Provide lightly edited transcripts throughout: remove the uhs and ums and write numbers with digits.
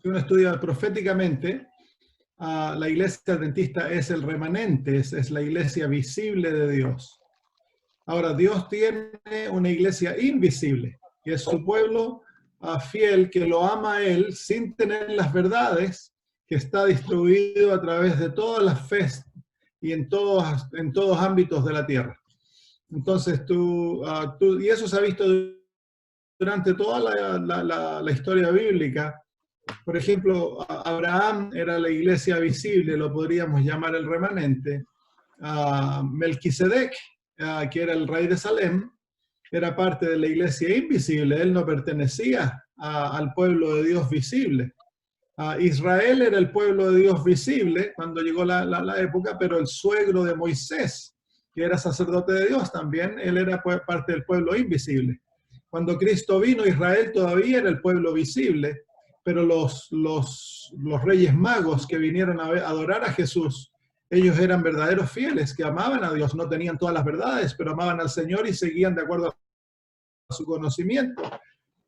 si uno estudia proféticamente, la iglesia adventista es el remanente, es la iglesia visible de Dios. Ahora, Dios tiene una iglesia invisible, que es su pueblo fiel, que lo ama a Él sin tener las verdades, que está distribuido a través de todas las fes y en todos ámbitos de la tierra. Entonces, y eso se ha visto durante toda la historia bíblica. Por ejemplo, Abraham era la iglesia visible, lo podríamos llamar el remanente. Melquisedec, que era el rey de Salem, era parte de la iglesia invisible, él no pertenecía al pueblo de Dios visible. Israel era el pueblo de Dios visible cuando llegó la época, pero el suegro de Moisés, que era sacerdote de Dios también, él era parte del pueblo invisible. Cuando Cristo vino, Israel todavía era el pueblo visible, pero los reyes magos que vinieron a adorar a Jesús, ellos eran verdaderos fieles, que amaban a Dios, no tenían todas las verdades, pero amaban al Señor y seguían de acuerdo a su conocimiento.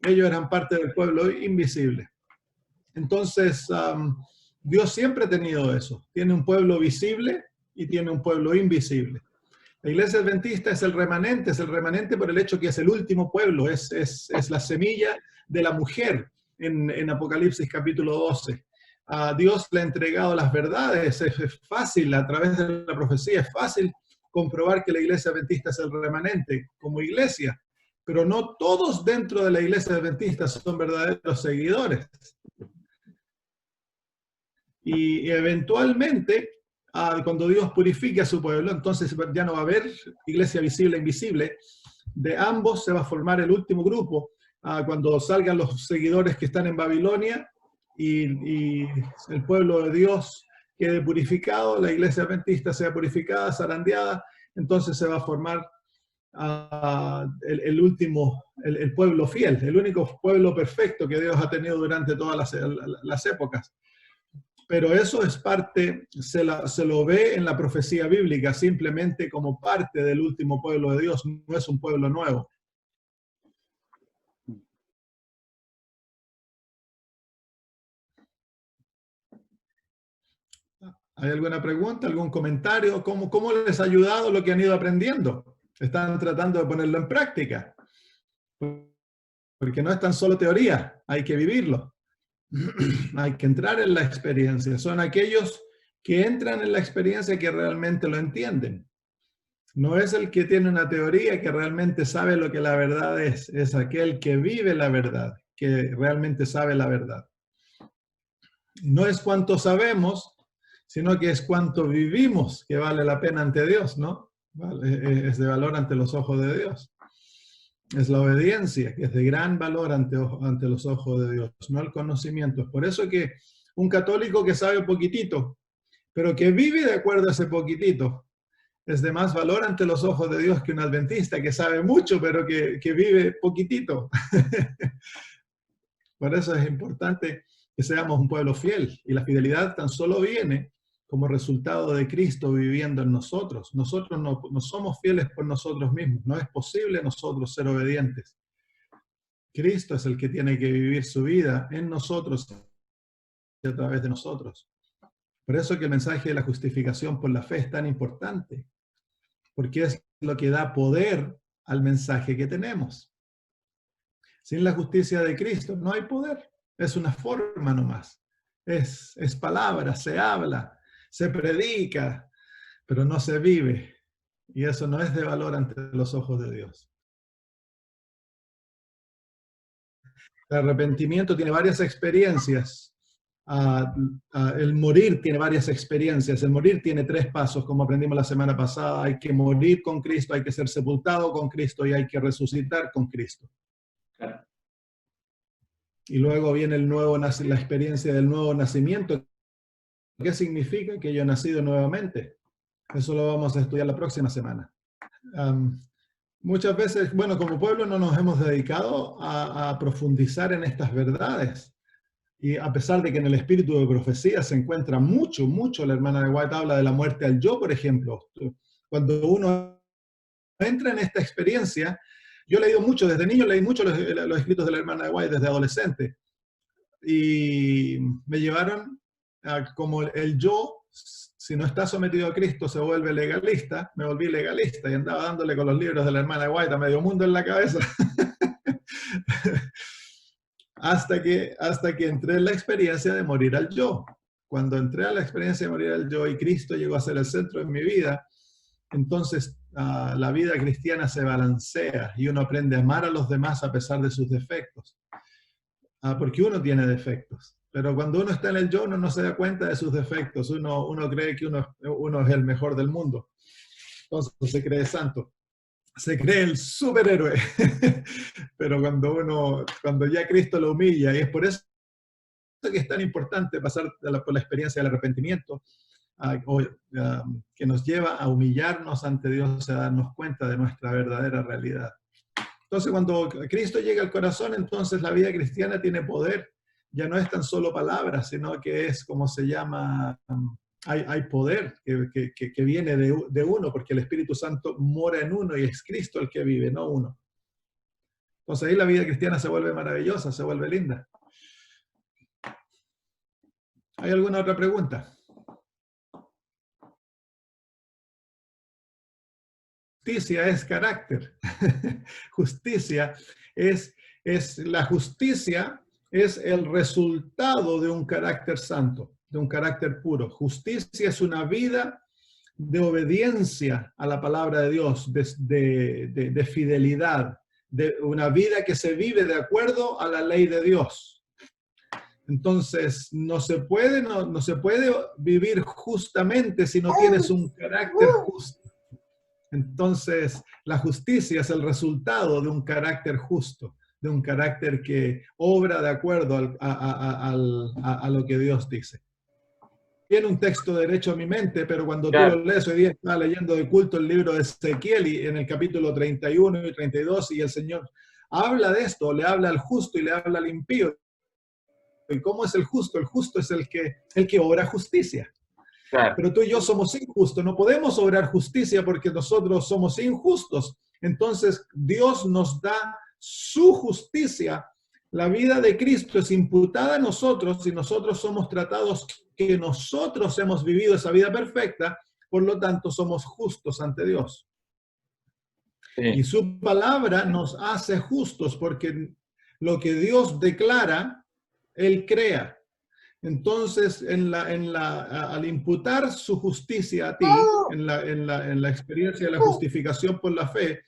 Ellos eran parte del pueblo invisible. Entonces, Dios siempre ha tenido eso. Tiene un pueblo visible y tiene un pueblo invisible. La iglesia adventista es el remanente por el hecho que es el último pueblo, es la semilla de la mujer en Apocalipsis capítulo 12. Dios le ha entregado las verdades, es fácil, a través de la profecía, es fácil comprobar que la iglesia adventista es el remanente como iglesia, pero no todos dentro de la iglesia adventista son verdaderos seguidores. Y eventualmente, cuando Dios purifique a su pueblo, entonces ya no va a haber iglesia visible e invisible. De ambos se va a formar el último grupo. Cuando salgan los seguidores que están en Babilonia y el pueblo de Dios quede purificado, la iglesia adventista sea purificada, zarandeada, entonces se va a formar el pueblo fiel, el único pueblo perfecto que Dios ha tenido durante todas las épocas. Pero eso es parte, se lo ve en la profecía bíblica simplemente como parte del último pueblo de Dios, no es un pueblo nuevo. ¿Hay alguna pregunta, algún comentario? ¿Cómo les ha ayudado lo que han ido aprendiendo? ¿Están tratando de ponerlo en práctica? Porque no es tan solo teoría, hay que vivirlo. Hay que entrar en la experiencia. Son aquellos que entran en la experiencia que realmente lo entienden. No es el que tiene una teoría que realmente sabe lo que la verdad es aquel que vive la verdad, que realmente sabe la verdad. No es cuánto sabemos, sino que es cuánto vivimos que vale la pena ante Dios, ¿no? Es de valor ante los ojos de Dios. Es la obediencia, que es de gran valor ante los ojos de Dios, no el conocimiento. Es por eso que un católico que sabe poquitito, pero que vive de acuerdo a ese poquitito, es de más valor ante los ojos de Dios que un adventista que sabe mucho, pero que vive poquitito. Por eso es importante que seamos un pueblo fiel. Y la fidelidad tan solo viene como resultado de Cristo viviendo en nosotros. Nosotros no somos fieles por nosotros mismos. No es posible nosotros ser obedientes. Cristo es el que tiene que vivir su vida en nosotros y a través de nosotros. Por eso que el mensaje de la justificación por la fe es tan importante, porque es lo que da poder al mensaje que tenemos. Sin la justicia de Cristo no hay poder, es una forma nomás. Es palabra, se habla, se predica, pero no se vive. Y eso no es de valor ante los ojos de Dios. El arrepentimiento tiene varias experiencias. El morir tiene varias experiencias. El morir tiene 3 pasos, como aprendimos la semana pasada. Hay que morir con Cristo, hay que ser sepultado con Cristo y hay que resucitar con Cristo. Claro. Y luego viene la experiencia del nuevo nacimiento. ¿Qué significa? Que yo he nacido nuevamente. Eso lo vamos a estudiar la próxima semana. Muchas veces, bueno, como pueblo no nos hemos dedicado a profundizar en estas verdades. Y a pesar de que en el espíritu de profecía se encuentra mucho, la hermana de White habla de la muerte al yo, por ejemplo. Cuando uno entra en esta experiencia, yo he leído mucho, desde niño leí mucho los escritos de la hermana de White, desde adolescente. y me llevaron a como el yo, si no está sometido a Cristo, se vuelve legalista. Me volví legalista y andaba dándole con los libros de la hermana White a medio mundo en la cabeza. hasta que entré en la experiencia de morir al yo. Cuando entré a la experiencia de morir al yo y Cristo llegó a ser el centro de mi vida, entonces la vida cristiana se balancea y uno aprende a amar a los demás a pesar de sus defectos. Porque uno tiene defectos. Pero cuando uno está en el yo, uno no se da cuenta de sus defectos. Uno cree que uno es el mejor del mundo. Entonces se cree santo. Se cree el superhéroe. Pero cuando ya Cristo lo humilla, y es por eso que es tan importante pasar por la experiencia del arrepentimiento, que nos lleva a humillarnos ante Dios y a darnos cuenta de nuestra verdadera realidad. Entonces, cuando Cristo llega al corazón, entonces la vida cristiana tiene poder. Ya no es tan solo palabras, sino que es como se llama, hay poder que viene de uno, porque el Espíritu Santo mora en uno y es Cristo el que vive, no uno. Entonces ahí la vida cristiana se vuelve maravillosa, se vuelve linda. ¿Hay alguna otra pregunta? Justicia es carácter. Justicia la justicia es el resultado de un carácter santo, de un carácter puro. Justicia es una vida de obediencia a la palabra de Dios, de fidelidad, de una vida que se vive de acuerdo a la ley de Dios. Entonces, no se puede vivir justamente si no tienes un carácter justo. Entonces, la justicia es el resultado de un carácter justo, de un carácter que obra de acuerdo a lo que Dios dice. Tiene un texto derecho a mi mente, pero cuando tú lo lees, hoy día estaba leyendo de culto el libro de Ezequiel y en el capítulo 31 y 32, y el Señor habla de esto, le habla al justo y le habla al impío. ¿Y cómo es el justo? El justo es el que obra justicia. Claro. Pero tú y yo somos injustos, no podemos obrar justicia porque nosotros somos injustos. Entonces Dios nos da su justicia. La vida de Cristo es imputada a nosotros y nosotros somos tratados que nosotros hemos vivido esa vida perfecta, por lo tanto somos justos ante Dios. Sí. Y su palabra nos hace justos porque lo que Dios declara, Él crea. Entonces, al imputar su justicia a ti, en la experiencia de la justificación por la fe,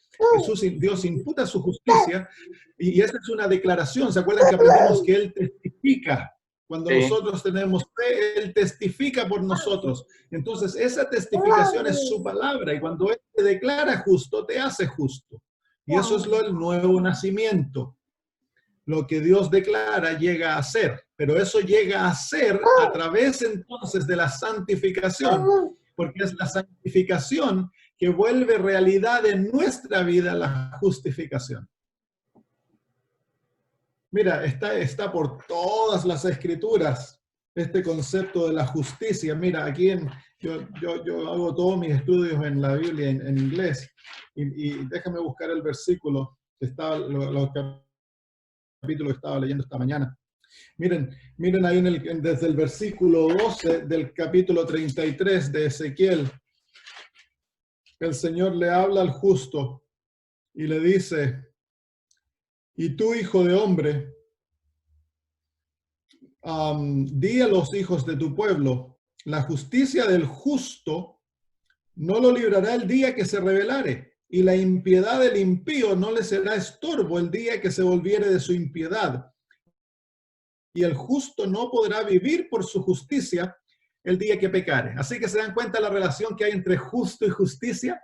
Dios imputa su justicia, y esa es una declaración. ¿Se acuerdan que aprendimos que Él testifica? Cuando nosotros tenemos fe, Él testifica por nosotros. Entonces, esa testificación es su palabra, y cuando Él te declara justo, te hace justo. Y eso es el nuevo nacimiento. Lo que Dios declara llega a ser, pero eso llega a ser a través entonces de la santificación, porque es la santificación que vuelve realidad en nuestra vida la justificación. Mira, está por todas las escrituras este concepto de la justicia. Mira, aquí yo hago todos mis estudios en la Biblia en inglés y déjame buscar el versículo que estaba, lo capítulo que estaba leyendo esta mañana. Miren ahí desde el versículo 12 del capítulo 33 de Ezequiel, el Señor le habla al justo y le dice: y tú, hijo de hombre, di a los hijos de tu pueblo, la justicia del justo no lo librará el día que se rebelare, y la impiedad del impío no le será estorbo el día que se volviere de su impiedad. Y el justo no podrá vivir por su justicia el día que pecare. Así que se dan cuenta la relación que hay entre justo y justicia.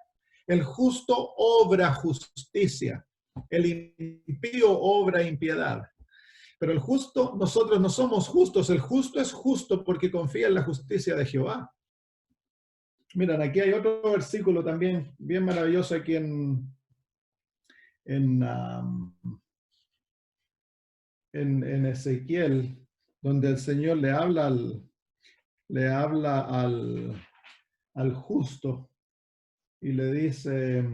El justo obra justicia, el impío obra impiedad. Pero el justo, nosotros no somos justos. El justo es justo porque confía en la justicia de Jehová. Miren, aquí hay otro versículo también bien maravilloso aquí en Ezequiel, donde el Señor le habla al justo y le dice: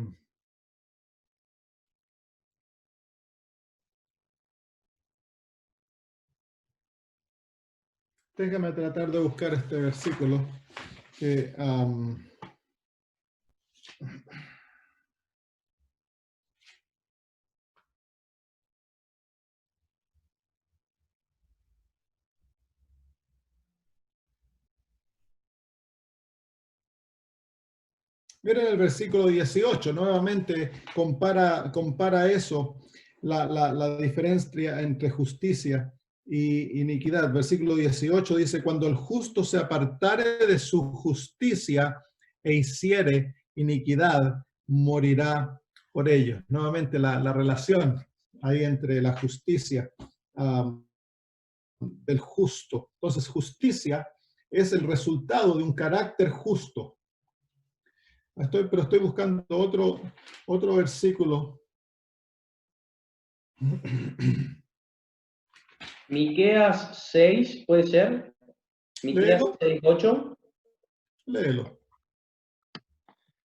Déjame tratar de buscar este versículo que miren el versículo 18, nuevamente compara eso, la diferencia entre justicia y iniquidad. Versículo 18 dice, cuando el justo se apartare de su justicia e hiciere iniquidad, morirá por ello. Nuevamente la relación ahí entre la justicia del justo. Entonces, justicia es el resultado de un carácter justo. Pero estoy buscando otro versículo. Miqueas 6, ¿puede ser? Miqueas Léelo, 6:8. léelo.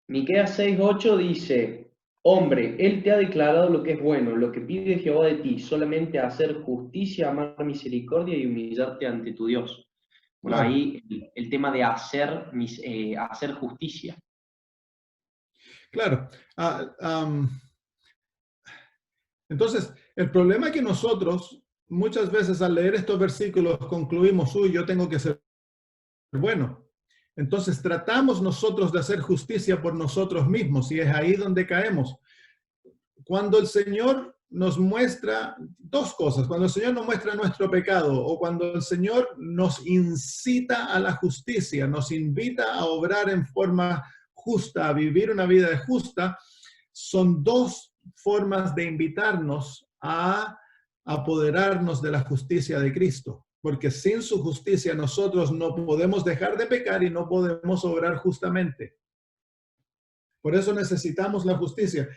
Miqueas 6:8 dice, hombre, él te ha declarado lo que es bueno, lo que pide Jehová de ti, solamente hacer justicia, amar misericordia y humillarte ante tu Dios. Bueno, Claro, ahí el tema de hacer justicia. claro. Entonces, el problema es que nosotros muchas veces al leer estos versículos concluimos, uy, yo tengo que ser bueno. Entonces tratamos nosotros de hacer justicia por nosotros mismos y es ahí donde caemos. Cuando el Señor nos muestra dos cosas, cuando el Señor nos muestra nuestro pecado o cuando el Señor nos incita a la justicia, nos invita a obrar en forma justa, a vivir una vida justa, son dos formas de invitarnos a apoderarnos de la justicia de Cristo, porque sin su justicia nosotros no podemos dejar de pecar y no podemos obrar justamente. Por eso necesitamos la justicia.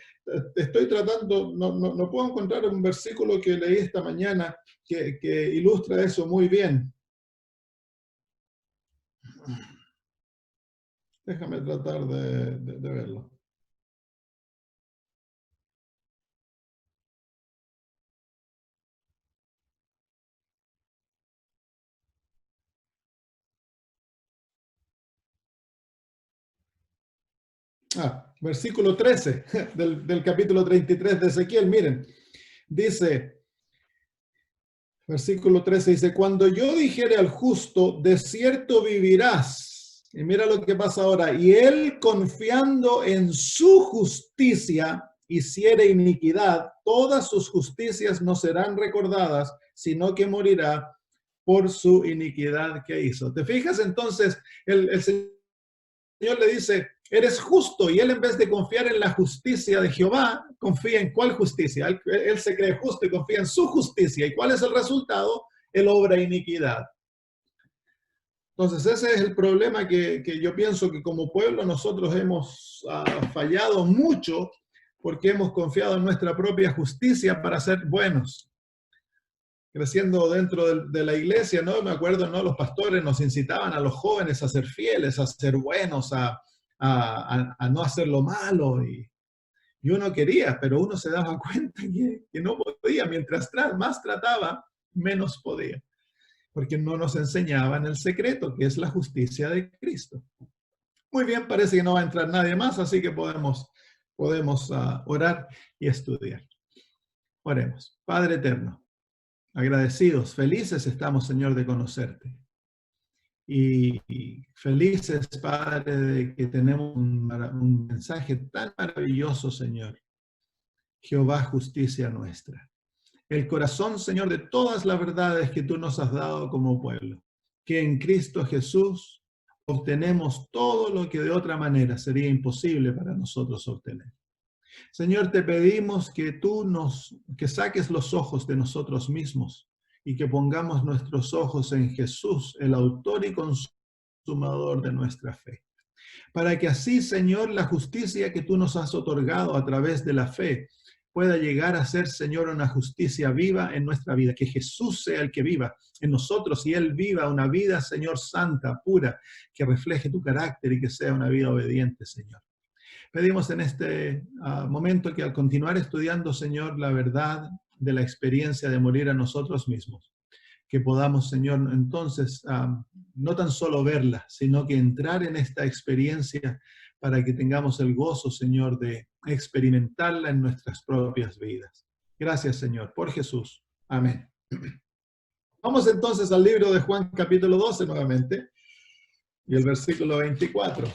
Estoy tratando, no puedo encontrar un versículo que leí esta mañana que ilustra eso muy bien. Déjame tratar de verlo. Versículo 13 del capítulo 33 de Ezequiel. Miren, dice, versículo 13 dice, cuando yo dijere al justo, de cierto vivirás. Y mira lo que pasa ahora. Y él confiando en su justicia, hiciere iniquidad, todas sus justicias no serán recordadas, sino que morirá por su iniquidad que hizo. ¿Te fijas? Entonces, el Señor le dice, eres justo, y él en vez de confiar en la justicia de Jehová, confía en cuál justicia. Él se cree justo y confía en su justicia. ¿Y cuál es el resultado? Él obra iniquidad. Entonces ese es el problema que yo pienso que como pueblo nosotros hemos fallado mucho porque hemos confiado en nuestra propia justicia para ser buenos. Creciendo dentro de la iglesia, ¿no? Me acuerdo, ¿no? Los pastores nos incitaban a los jóvenes a ser fieles, a ser buenos, a no hacer lo malo. Y uno quería, pero uno se daba cuenta que no podía. Mientras más trataba, menos podía. Porque no nos enseñaban el secreto, que es la justicia de Cristo. Muy bien, parece que no va a entrar nadie más, así que podemos orar y estudiar. Oremos. Padre eterno, agradecidos, felices estamos, Señor, de conocerte. Y felices, Padre, de que tenemos un mensaje tan maravilloso, Señor. Jehová, justicia nuestra. El corazón, Señor, de todas las verdades que tú nos has dado como pueblo. Que en Cristo Jesús obtenemos todo lo que de otra manera sería imposible para nosotros obtener. Señor, te pedimos que que saques los ojos de nosotros mismos y que pongamos nuestros ojos en Jesús, el autor y consumador de nuestra fe. Para que así, Señor, la justicia que tú nos has otorgado a través de la fe pueda llegar a ser, Señor, una justicia viva en nuestra vida. Que Jesús sea el que viva en nosotros y Él viva una vida, Señor, santa, pura, que refleje tu carácter y que sea una vida obediente, Señor. Pedimos en este momento que al continuar estudiando, Señor, la verdad de la experiencia de morir a nosotros mismos, que podamos, Señor, entonces, no tan solo verla, sino que entrar en esta experiencia para que tengamos el gozo, Señor, de experimentarla en nuestras propias vidas. Gracias, Señor, por Jesús. Amén. Vamos entonces al libro de Juan, capítulo 12 nuevamente, y el versículo 24.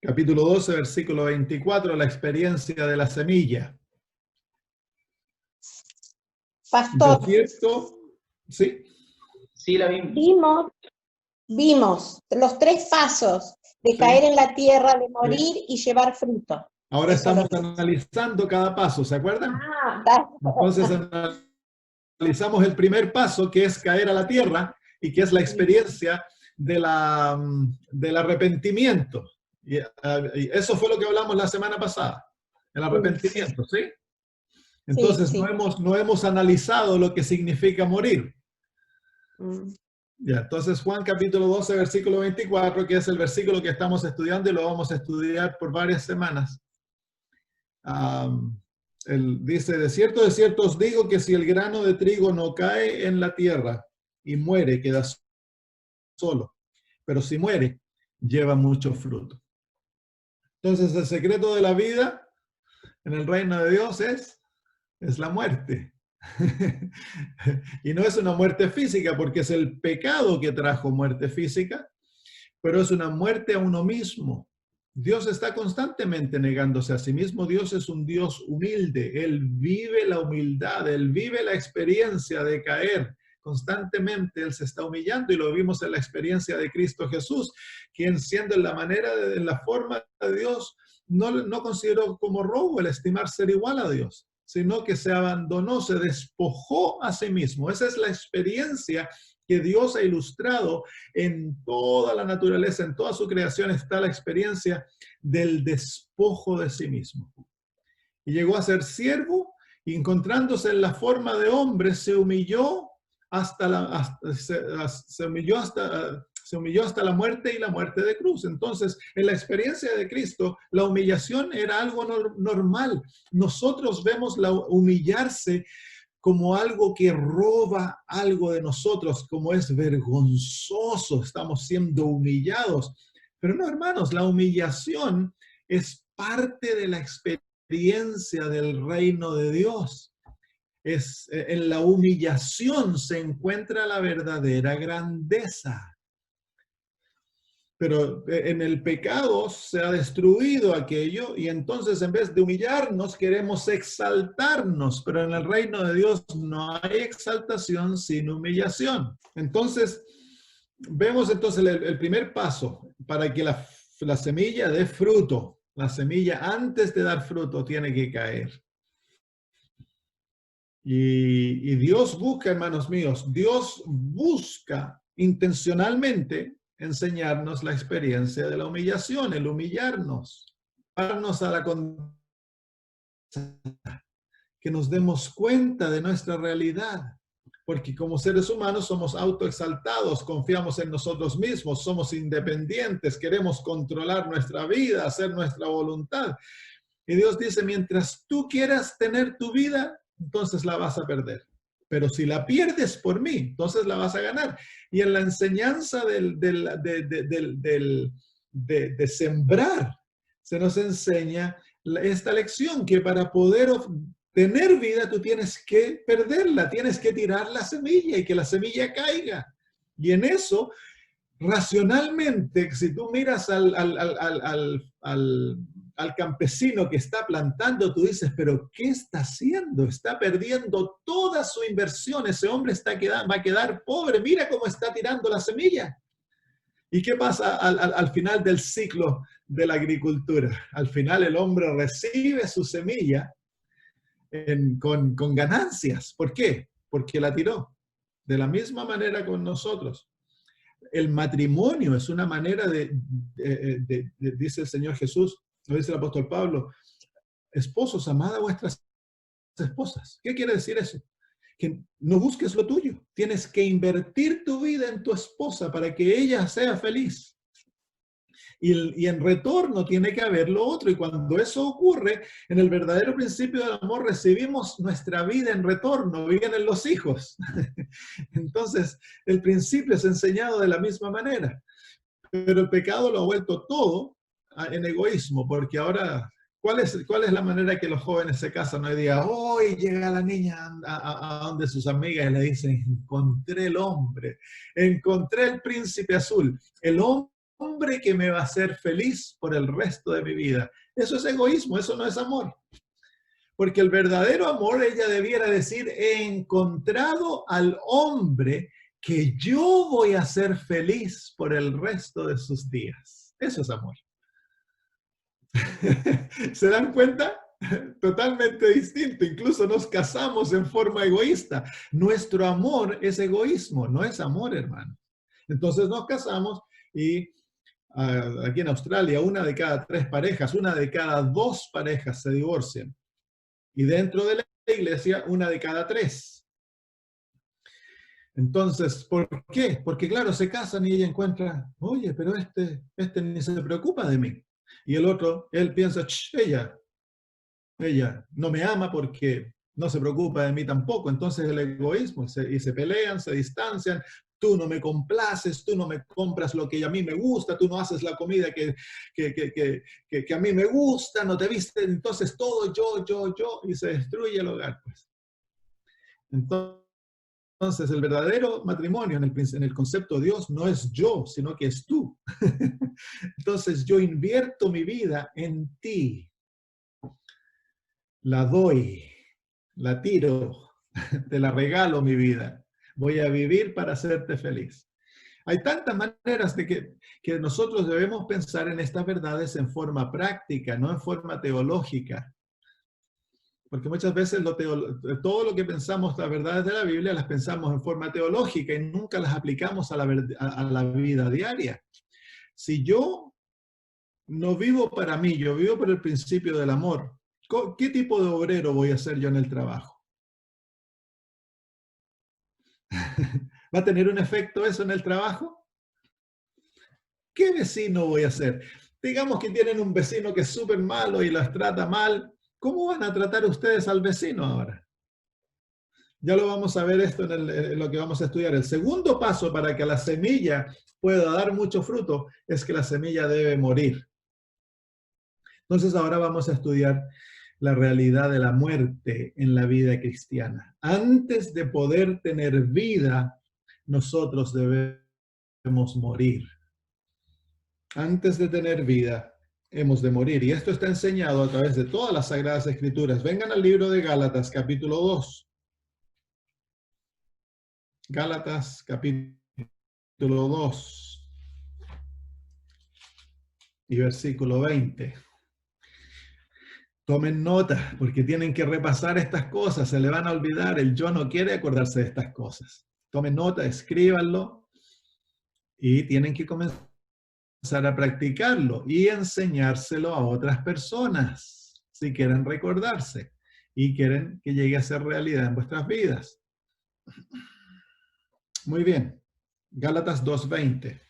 Capítulo 12, versículo 24, la experiencia de la semilla. Pastor, ¿De cierto? Sí. Sí, la vimos. vimos los 3 pasos de Sí. caer en la tierra, de morir y llevar fruto. Ahora Eso estamos lo vimos. analizando cada paso, ¿se acuerdan? Da. Entonces analizamos el primer paso, que es caer a la tierra, y que es la experiencia del arrepentimiento. Y eso fue lo que hablamos la semana pasada, el arrepentimiento, ¿sí? Entonces Sí. no hemos analizado lo que significa morir. Mm. Ya, entonces Juan capítulo 12, versículo 24, que es el versículo que estamos estudiando y lo vamos a estudiar por varias semanas. Él dice, de cierto os digo que si el grano de trigo no cae en la tierra y muere, queda solo. Pero si muere, lleva mucho fruto. Entonces el secreto de la vida en el reino de Dios es la muerte. Y no es una muerte física, porque es el pecado que trajo muerte física, pero es una muerte a uno mismo. Dios está constantemente negándose a sí mismo. Dios es un Dios humilde. Él vive la humildad, Él vive la experiencia de caer. Constantemente Él se está humillando y lo vimos en la experiencia de Cristo Jesús, quien siendo en la forma de Dios, no consideró como robo el estimar ser igual a Dios, sino que se abandonó, se despojó a sí mismo. Esa es la experiencia que Dios ha ilustrado en toda la naturaleza, en toda su creación está la experiencia del despojo de sí mismo. Y llegó a ser siervo y encontrándose en la forma de hombre, se humilló hasta la muerte y la muerte de cruz. Entonces, en la experiencia de Cristo, la humillación era algo normal. Nosotros vemos la humillarse como algo que roba algo de nosotros, como es vergonzoso, estamos siendo humillados. Pero no, hermanos, la humillación es parte de la experiencia del reino de Dios. En la humillación se encuentra la verdadera grandeza. Pero en el pecado se ha destruido aquello y entonces en vez de humillarnos queremos exaltarnos, pero en el reino de Dios no hay exaltación sin humillación. Entonces, vemos entonces el primer paso para que la semilla dé fruto. La semilla antes de dar fruto tiene que caer. Y Dios busca, hermanos míos, Dios busca intencionalmente enseñarnos la experiencia de la humillación, el humillarnos, darnos a la condición que nos demos cuenta de nuestra realidad, porque como seres humanos somos autoexaltados, confiamos en nosotros mismos, somos independientes, queremos controlar nuestra vida, hacer nuestra voluntad. Y Dios dice, mientras tú quieras tener tu vida, entonces la vas a perder. Pero si la pierdes por mí, entonces la vas a ganar. Y en la enseñanza de sembrar, se nos enseña esta lección, que para poder tener vida, tú tienes que perderla, tienes que tirar la semilla y que la semilla caiga. Y en eso, racionalmente, si tú miras al campesino que está plantando, tú dices, pero ¿qué está haciendo? Está perdiendo toda su inversión, ese hombre va a quedar pobre, mira cómo está tirando la semilla. ¿Y qué pasa al final del ciclo de la agricultura? Al final el hombre recibe su semilla con ganancias. ¿Por qué? Porque la tiró. De la misma manera con nosotros. El matrimonio es una manera dice el Señor Jesús, lo dice el apóstol Pablo, esposos, amad a vuestras esposas. ¿Qué quiere decir eso? Que no busques lo tuyo. Tienes que invertir tu vida en tu esposa para que ella sea feliz. Y en retorno tiene que haber lo otro. Y cuando eso ocurre, en el verdadero principio del amor recibimos nuestra vida en retorno, vienen los hijos. Entonces, el principio es enseñado de la misma manera. Pero el pecado lo ha vuelto todo en egoísmo, porque ahora, ¿cuál es la manera que los jóvenes se casan hoy día? Hoy llega la niña a donde sus amigas y le dicen, encontré el hombre, encontré el príncipe azul, el hombre que me va a hacer feliz por el resto de mi vida. Eso es egoísmo, eso no es amor. Porque el verdadero amor, ella debiera decir, he encontrado al hombre que yo voy a ser feliz por el resto de sus días. Eso es amor. ¿Se dan cuenta? Totalmente distinto. Incluso nos casamos en forma egoísta. Nuestro amor es egoísmo, no es amor, hermano. Entonces nos casamos y aquí en Australia, 1 de cada 3 parejas, 1 de cada 2 parejas se divorcian. Y dentro de la iglesia, 1 de cada 3. Entonces, ¿por qué? Porque claro, se casan y ella encuentra, oye, pero este ni se preocupa de mí. Y el otro, él piensa, ella no me ama porque no se preocupa de mí tampoco. Entonces el egoísmo, y se pelean, se distancian. Tú no me complaces, tú no me compras lo que a mí me gusta, tú no haces la comida que a mí me gusta, no te viste, entonces todo yo, y se destruye el hogar, pues. Entonces, el verdadero matrimonio en el concepto de Dios no es yo, sino que es tú. Entonces, yo invierto mi vida en ti. La doy, la tiro, te la regalo mi vida. Voy a vivir para hacerte feliz. Hay tantas maneras de que nosotros debemos pensar en estas verdades en forma práctica, no en forma teológica. Porque muchas veces todo lo que pensamos, las verdades de la Biblia, las pensamos en forma teológica y nunca las aplicamos a la vida diaria. Si yo no vivo para mí, yo vivo por el principio del amor, ¿qué tipo de obrero voy a ser yo en el trabajo? ¿Va a tener un efecto eso en el trabajo? ¿Qué vecino voy a ser? Digamos que tienen un vecino que es súper malo y los trata mal. ¿Cómo van a tratar ustedes al vecino ahora? Ya lo vamos a ver esto en lo que vamos a estudiar. El segundo paso para que la semilla pueda dar mucho fruto es que la semilla debe morir. Entonces ahora vamos a estudiar la realidad de la muerte en la vida cristiana. Antes de poder tener vida, nosotros debemos morir. Antes de tener vida, hemos de morir. Y esto está enseñado a través de todas las Sagradas Escrituras. Vengan al libro de Gálatas, capítulo 2. Gálatas, capítulo 2 y versículo 20. Tomen nota, porque tienen que repasar estas cosas, se le van a olvidar. El yo no quiere acordarse de estas cosas. Tomen nota, escríbanlo y tienen que comenzar a practicarlo y enseñárselo a otras personas si quieren recordarse y quieren que llegue a ser realidad en vuestras vidas. Muy bien, Gálatas 2:20.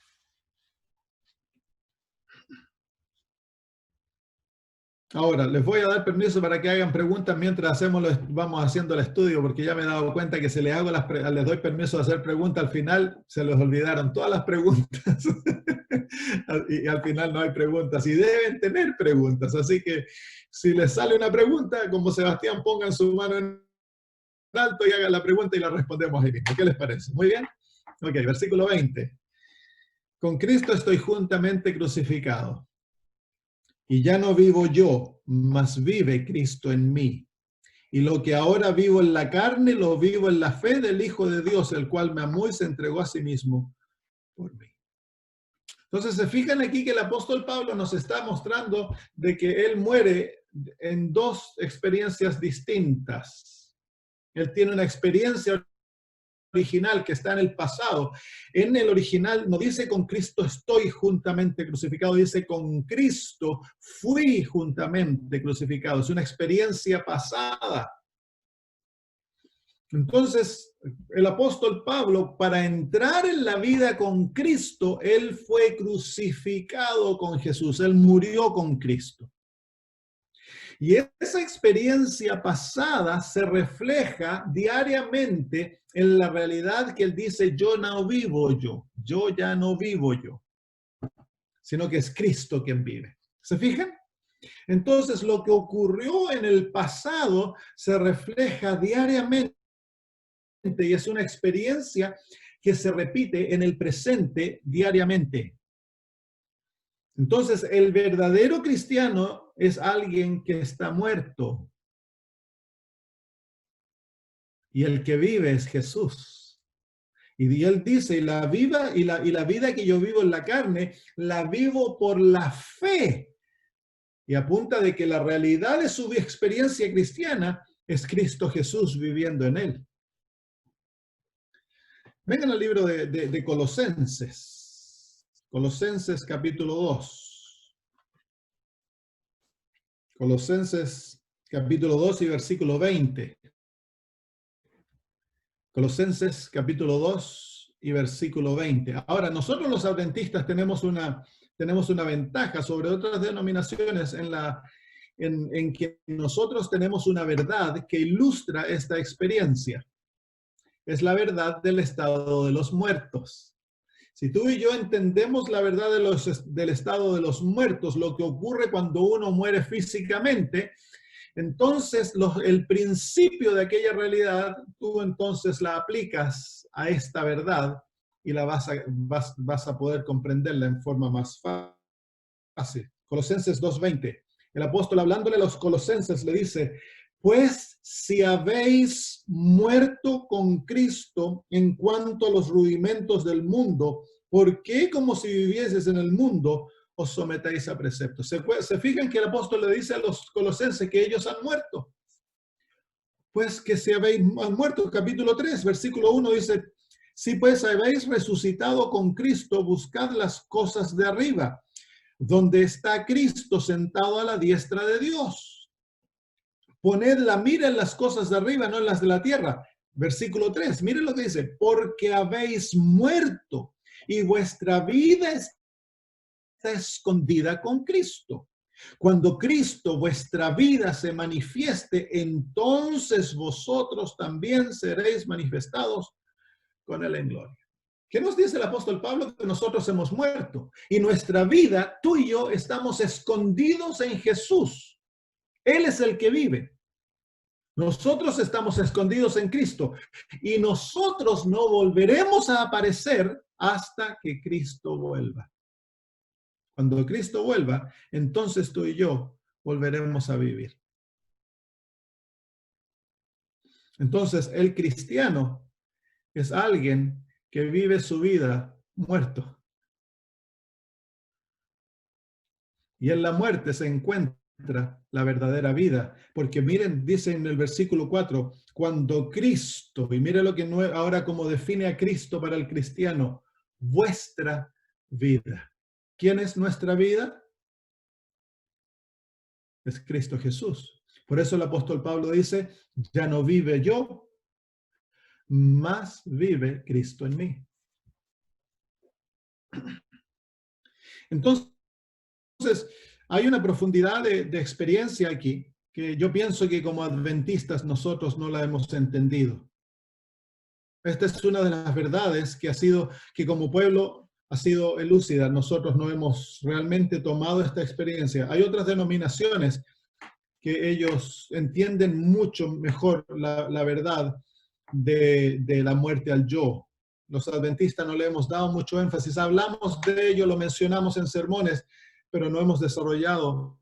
Ahora, les voy a dar permiso para que hagan preguntas mientras vamos haciendo el estudio, porque ya me he dado cuenta que si les doy permiso de hacer preguntas, al final se les olvidaron todas las preguntas. Y al final no hay preguntas. Y deben tener preguntas. Así que si les sale una pregunta, como Sebastián, pongan su mano en alto y hagan la pregunta y la respondemos ahí mismo. ¿Qué les parece? Muy bien. Ok, versículo 20. Con Cristo estoy juntamente crucificado. Y ya no vivo yo, mas vive Cristo en mí. Y lo que ahora vivo en la carne, lo vivo en la fe del Hijo de Dios, el cual me amó y se entregó a sí mismo por mí. Entonces, se fijan aquí que el apóstol Pablo nos está mostrando de que él muere en 2 experiencias distintas. Él tiene una experiencia original que está en el pasado. En el original no dice con Cristo estoy juntamente crucificado, dice con Cristo fui juntamente crucificado. Es una experiencia pasada. Entonces, el apóstol Pablo, para entrar en la vida con Cristo, él fue crucificado con Jesús, él murió con Cristo. Y esa experiencia pasada se refleja diariamente en la realidad que él dice, yo no vivo yo ya no vivo yo, sino que es Cristo quien vive. ¿Se fijan? Entonces, lo que ocurrió en el pasado se refleja diariamente y es una experiencia que se repite en el presente diariamente. Entonces, el verdadero cristiano es alguien que está muerto. Y el que vive es Jesús. Y él dice, y la vida que yo vivo en la carne, la vivo por la fe. Y apunta de que la realidad de su experiencia cristiana es Cristo Jesús viviendo en él. Vengan al libro de Colosenses. Colosenses capítulo 2. Colosenses capítulo 2 y versículo 20. Colosenses capítulo 2 y versículo 20. Ahora, nosotros los adventistas tenemos una ventaja sobre otras denominaciones en que nosotros tenemos una verdad que ilustra esta experiencia. Es la verdad del estado de los muertos. Si tú y yo entendemos la verdad del estado de los muertos, lo que ocurre cuando uno muere físicamente, entonces el principio de aquella realidad, tú entonces la aplicas a esta verdad y la vas a poder comprenderla en forma más fácil. Colosenses 2:20. El apóstol hablándole a los colosenses le dice, pues si habéis muerto con Cristo en cuanto a los rudimentos del mundo, ¿por qué como si vivieses en el mundo os sometéis a preceptos? ¿Se fijan que el apóstol le dice a los colosenses que ellos han muerto? Pues que si habéis muerto, capítulo 3, versículo 1 dice, si pues habéis resucitado con Cristo, buscad las cosas de arriba, donde está Cristo sentado a la diestra de Dios. Poned la mira en las cosas de arriba, no en las de la tierra. Versículo 3, miren lo que dice, porque habéis muerto y vuestra vida está escondida con Cristo. Cuando Cristo, vuestra vida, se manifieste, entonces vosotros también seréis manifestados con él en gloria. ¿Qué nos dice el apóstol Pablo? Que nosotros hemos muerto y nuestra vida, tú y yo, estamos escondidos en Jesús. Él es el que vive. Nosotros estamos escondidos en Cristo y nosotros no volveremos a aparecer hasta que Cristo vuelva. Cuando Cristo vuelva, entonces tú y yo volveremos a vivir. Entonces, el cristiano es alguien que vive su vida muerto. Y en la muerte se encuentra la verdadera vida. Porque miren, dice en el versículo 4, cuando Cristo, y miren lo que ahora como define a Cristo para el cristiano, vuestra vida. ¿Quién es nuestra vida? Es Cristo Jesús. Por eso el apóstol Pablo dice, ya no vive yo, más vive Cristo en mí. Entonces, hay una profundidad de experiencia aquí que yo pienso que como adventistas nosotros no la hemos entendido. Esta es una de las verdades que como pueblo ha sido elúcida. Nosotros no hemos realmente tomado esta experiencia. Hay otras denominaciones que ellos entienden mucho mejor la verdad de la muerte al yo. Los adventistas no le hemos dado mucho énfasis. Hablamos de ello, lo mencionamos en sermones, pero no hemos desarrollado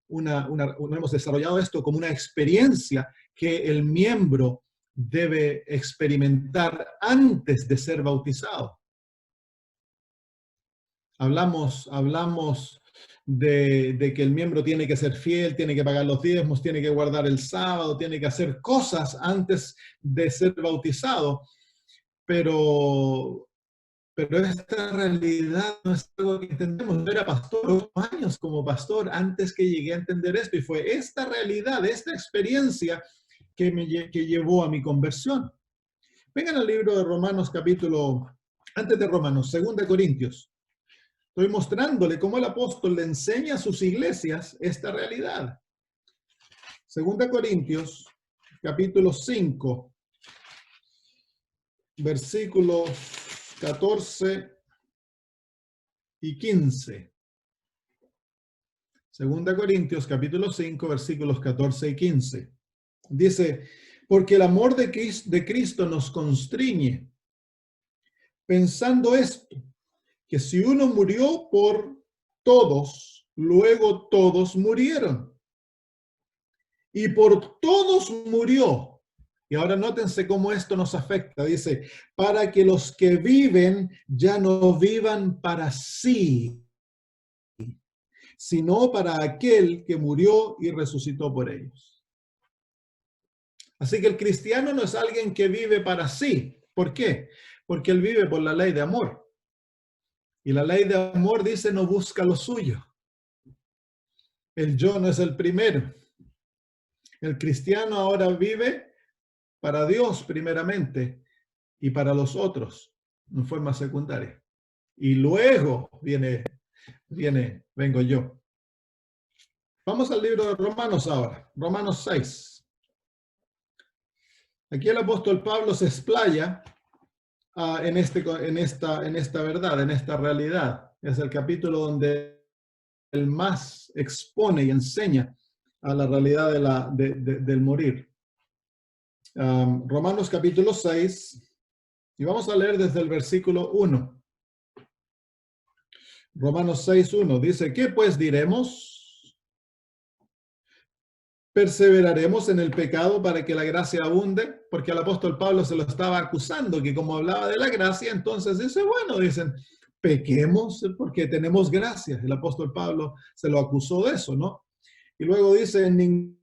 no hemos desarrollado esto como una experiencia que el miembro debe experimentar antes de ser bautizado. Hablamos de que el miembro tiene que ser fiel, tiene que pagar los diezmos, tiene que guardar el sábado, tiene que hacer cosas antes de ser bautizado, pero esta realidad no es algo que entendemos. Yo era pastor 8 años como pastor antes que llegué a entender esto, y fue esta realidad, esta experiencia que llevó a mi conversión. Vengan al libro de Romanos antes de Romanos, 2 Corintios. Estoy mostrándole cómo el apóstol le enseña a sus iglesias esta realidad. 2 Corintios, capítulo 5, versículos 14 y 15. 2 Corintios, capítulo 5, versículos 14 y 15. Dice, porque el amor de Cristo nos constriñe, pensando esto, que si uno murió por todos, luego todos murieron. Y por todos murió. Y ahora nótense cómo esto nos afecta. Dice, para que los que viven ya no vivan para sí, sino para aquel que murió y resucitó por ellos. Así que el cristiano no es alguien que vive para sí. ¿Por qué? Porque él vive por la ley de amor. Y la ley de amor dice, no busca lo suyo. El yo no es el primero. El cristiano ahora vive para Dios primeramente y para los otros en forma secundaria. Y luego vengo yo. Vamos al libro de Romanos ahora, Romanos 6. Aquí el apóstol Pablo se explaya en esta verdad, en esta realidad. Es el capítulo donde él más expone y enseña a la realidad del morir. Romanos capítulo 6, y vamos a leer desde el versículo 1. Romanos 6:1 dice, ¿qué pues diremos? ¿Perseveraremos en el pecado para que la gracia abunde? Porque al apóstol Pablo se lo estaba acusando, que como hablaba de la gracia, entonces dice, bueno, dicen, pequemos porque tenemos gracia. El apóstol Pablo se lo acusó de eso, ¿no? Y luego dice, en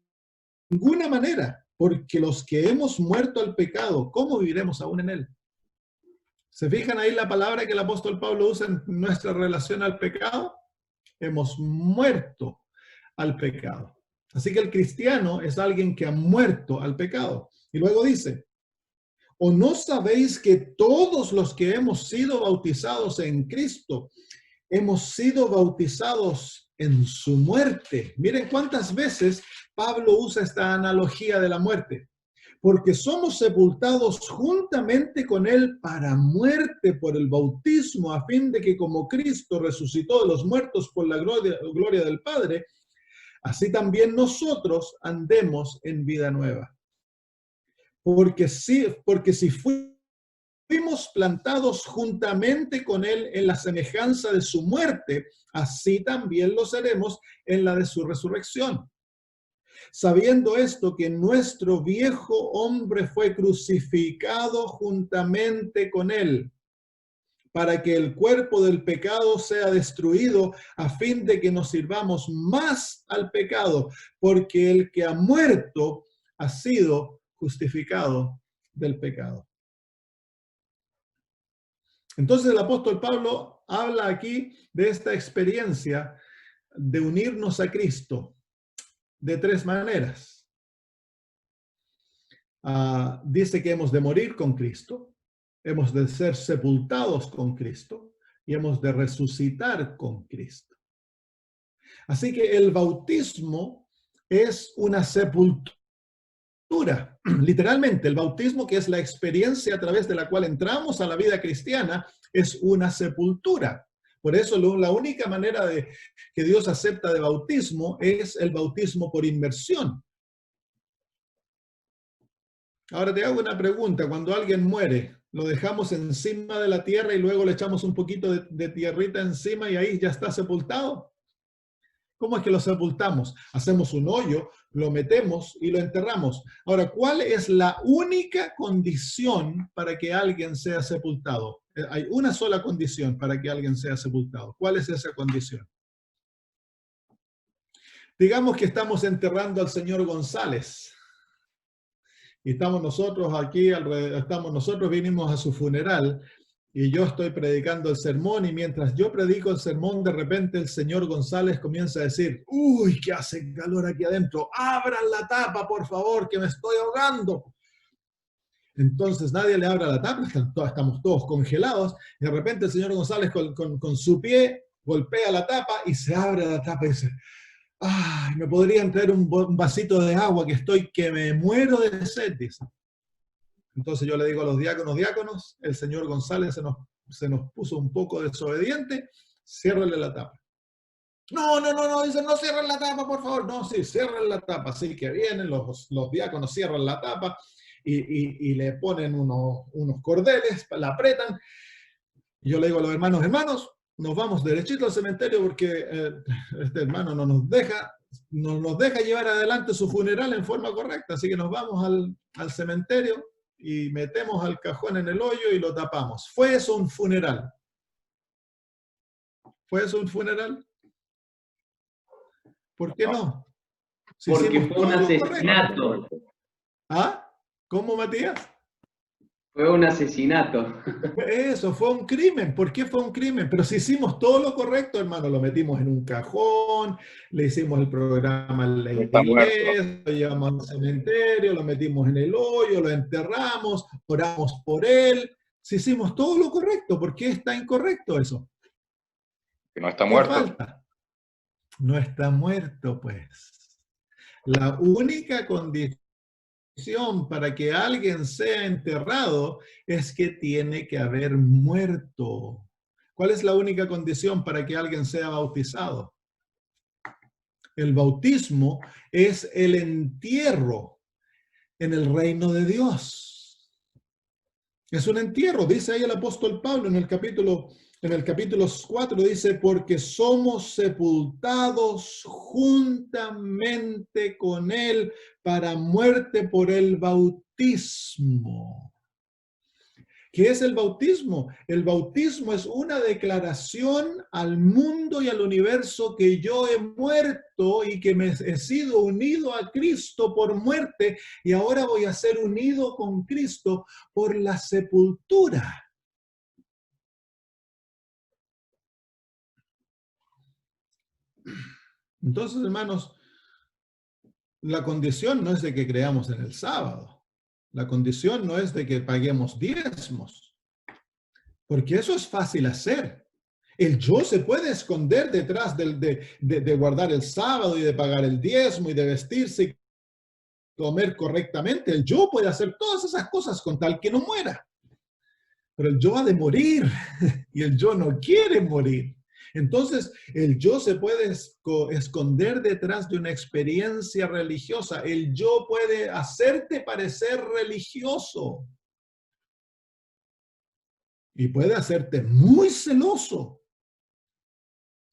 ninguna manera, porque los que hemos muerto al pecado, ¿cómo viviremos aún en él? ¿Se fijan ahí la palabra que el apóstol Pablo usa en nuestra relación al pecado? Hemos muerto al pecado. Así que el cristiano es alguien que ha muerto al pecado. Y luego dice, ¿o no sabéis que todos los que hemos sido bautizados en Cristo, hemos sido bautizados en su muerte? Miren cuántas veces Pablo usa esta analogía de la muerte. Porque somos sepultados juntamente con él para muerte por el bautismo, a fin de que como Cristo resucitó de los muertos por la gloria del Padre, así también nosotros andemos en vida nueva. Porque si fuimos plantados juntamente con él en la semejanza de su muerte, así también lo seremos en la de su resurrección. Sabiendo esto, que nuestro viejo hombre fue crucificado juntamente con él, para que el cuerpo del pecado sea destruido, a fin de que nos sirvamos más al pecado, porque el que ha muerto ha sido justificado del pecado. Entonces el apóstol Pablo habla aquí de esta experiencia de unirnos a Cristo de tres maneras. Dice que hemos de morir con Cristo, hemos de ser sepultados con Cristo y hemos de resucitar con Cristo. Así que el bautismo es una sepultura. Literalmente, el bautismo, que es la experiencia a través de la cual entramos a la vida cristiana, es una sepultura. Por eso la única manera que Dios acepta de bautismo es el bautismo por inmersión. Ahora te hago una pregunta. Cuando alguien muere, ¿lo dejamos encima de la tierra y luego le echamos un poquito de tierrita encima y ahí ya está sepultado? ¿Cómo es que lo sepultamos? Hacemos un hoyo, lo metemos y lo enterramos. Ahora, ¿cuál es la única condición para que alguien sea sepultado? Hay una sola condición para que alguien sea sepultado. ¿Cuál es esa condición? Digamos que estamos enterrando al señor González. Y estamos nosotros aquí, vinimos a su funeral y yo estoy predicando el sermón, y mientras yo predico el sermón, de repente el señor González comienza a decir, uy, que hace calor aquí adentro, abran la tapa, por favor, que me estoy ahogando. Entonces nadie le abre la tapa, estamos todos congelados, y de repente el señor González con su pie golpea la tapa y se abre la tapa y dice, ay, me podrían traer un vasito de agua que me muero de sed, dice. Entonces yo le digo a los diáconos, el señor González se nos puso un poco desobediente, ciérrale la tapa. No, dicen, no cierren la tapa, por favor. No, sí, cierren la tapa. Así que vienen los diáconos, cierran la tapa y le ponen unos cordeles, la apretan. Y yo le digo a los hermanos, nos vamos derechito al cementerio porque este hermano no nos deja llevar adelante su funeral en forma correcta. Así que nos vamos al cementerio y metemos al cajón en el hoyo y lo tapamos. ¿Fue eso un funeral? ¿Fue eso un funeral? ¿Por qué no? Si porque fue un asesinato. ¿Ah? ¿Cómo, Matías? Fue un asesinato. Eso, fue un crimen. ¿Por qué fue un crimen? Pero si hicimos todo lo correcto, hermano, lo metimos en un cajón, le hicimos el programa en la iglesia, lo llevamos al cementerio, lo metimos en el hoyo, lo enterramos, oramos por él. Si hicimos todo lo correcto, ¿por qué está incorrecto eso? Que no está muerto. ¿Qué falta? No está muerto, pues. La única condición para que alguien sea enterrado es que tiene que haber muerto. ¿Cuál es la única condición para que alguien sea bautizado? El bautismo es el entierro en el reino de Dios. Es un entierro, dice ahí el apóstol Pablo en el capítulo 4, dice, porque somos sepultados juntamente con él para muerte por el bautismo. ¿Qué es el bautismo? El bautismo es una declaración al mundo y al universo que yo he muerto y que me he sido unido a Cristo por muerte y ahora voy a ser unido con Cristo por la sepultura. Entonces, hermanos, la condición no es de que creamos en el sábado. La condición no es de que paguemos diezmos, porque eso es fácil hacer. El yo se puede esconder detrás de guardar el sábado y de pagar el diezmo y de vestirse y comer correctamente. El yo puede hacer todas esas cosas con tal que no muera. Pero el yo ha de morir y el yo no quiere morir. Entonces, el yo se puede esconder detrás de una experiencia religiosa. El yo puede hacerte parecer religioso. Y puede hacerte muy celoso.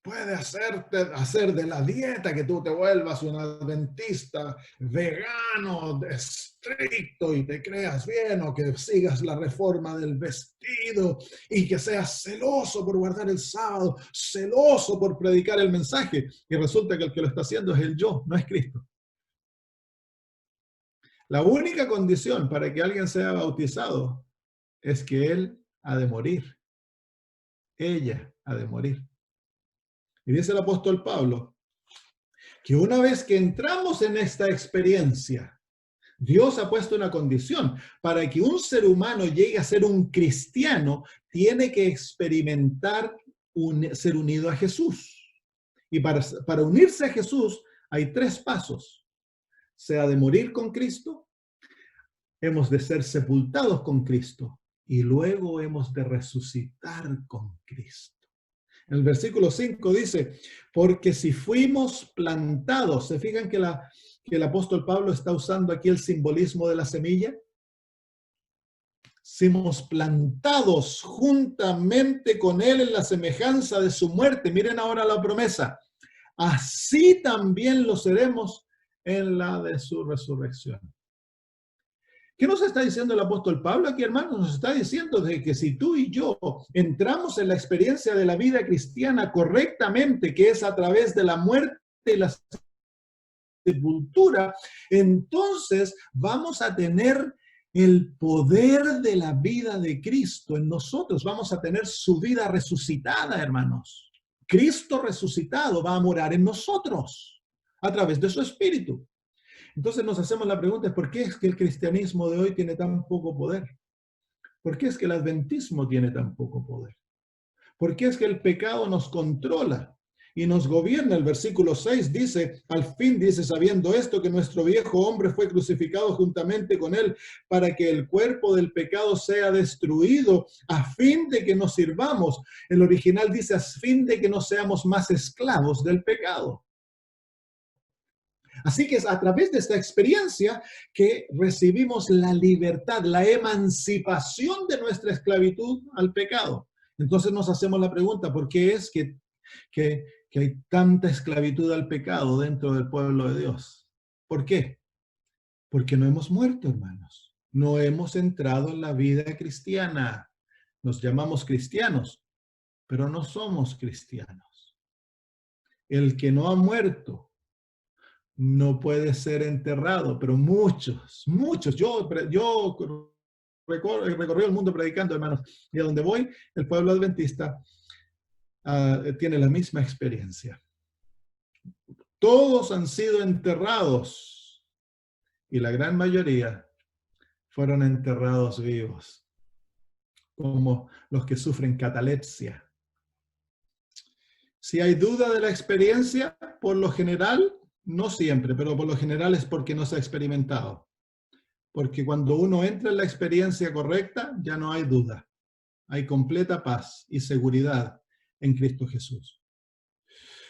Puede hacer de la dieta que tú te vuelvas un adventista vegano, estricto y te creas bien, o que sigas la reforma del vestido y que seas celoso por guardar el sábado, celoso por predicar el mensaje. Y resulta que el que lo está haciendo es el yo, no es Cristo. La única condición para que alguien sea bautizado es que él ha de morir. Ella ha de morir. Y dice el apóstol Pablo que una vez que entramos en esta experiencia, Dios ha puesto una condición. Para que un ser humano llegue a ser un cristiano, tiene que experimentar ser unido a Jesús. Y para unirse a Jesús hay 3 pasos. Se ha de morir con Cristo, hemos de ser sepultados con Cristo y luego hemos de resucitar con Cristo. El versículo 5 dice, porque si fuimos plantados, ¿se fijan que el apóstol Pablo está usando aquí el simbolismo de la semilla? Somos plantados juntamente con él en la semejanza de su muerte. Miren ahora la promesa. Así también lo seremos en la de su resurrección. ¿Qué nos está diciendo el apóstol Pablo aquí, hermanos? Nos está diciendo de que si tú y yo entramos en la experiencia de la vida cristiana correctamente, que es a través de la muerte y la sepultura, entonces vamos a tener el poder de la vida de Cristo en nosotros. Vamos a tener su vida resucitada, hermanos. Cristo resucitado va a morar en nosotros a través de su Espíritu. Entonces nos hacemos la pregunta, ¿por qué es que el cristianismo de hoy tiene tan poco poder? ¿Por qué es que el adventismo tiene tan poco poder? ¿Por qué es que el pecado nos controla y nos gobierna? El versículo 6 dice, al fin dice, sabiendo esto, que nuestro viejo hombre fue crucificado juntamente con él, para que el cuerpo del pecado sea destruido, a fin de que nos sirvamos. El original dice, a fin de que no seamos más esclavos del pecado. Así que es a través de esta experiencia que recibimos la libertad, la emancipación de nuestra esclavitud al pecado. Entonces nos hacemos la pregunta, ¿por qué es que hay tanta esclavitud al pecado dentro del pueblo de Dios? ¿Por qué? Porque no hemos muerto, hermanos. No hemos entrado en la vida cristiana. Nos llamamos cristianos, pero no somos cristianos. El que no ha muerto no puede ser enterrado, pero muchos, yo recorrí el mundo predicando, hermanos, y a donde voy, el pueblo adventista tiene la misma experiencia. Todos han sido enterrados y la gran mayoría fueron enterrados vivos, como los que sufren catalepsia. Si hay duda de la experiencia, por lo general, no siempre, pero por lo general es porque no se ha experimentado. Porque cuando uno entra en la experiencia correcta, ya no hay duda. Hay completa paz y seguridad en Cristo Jesús.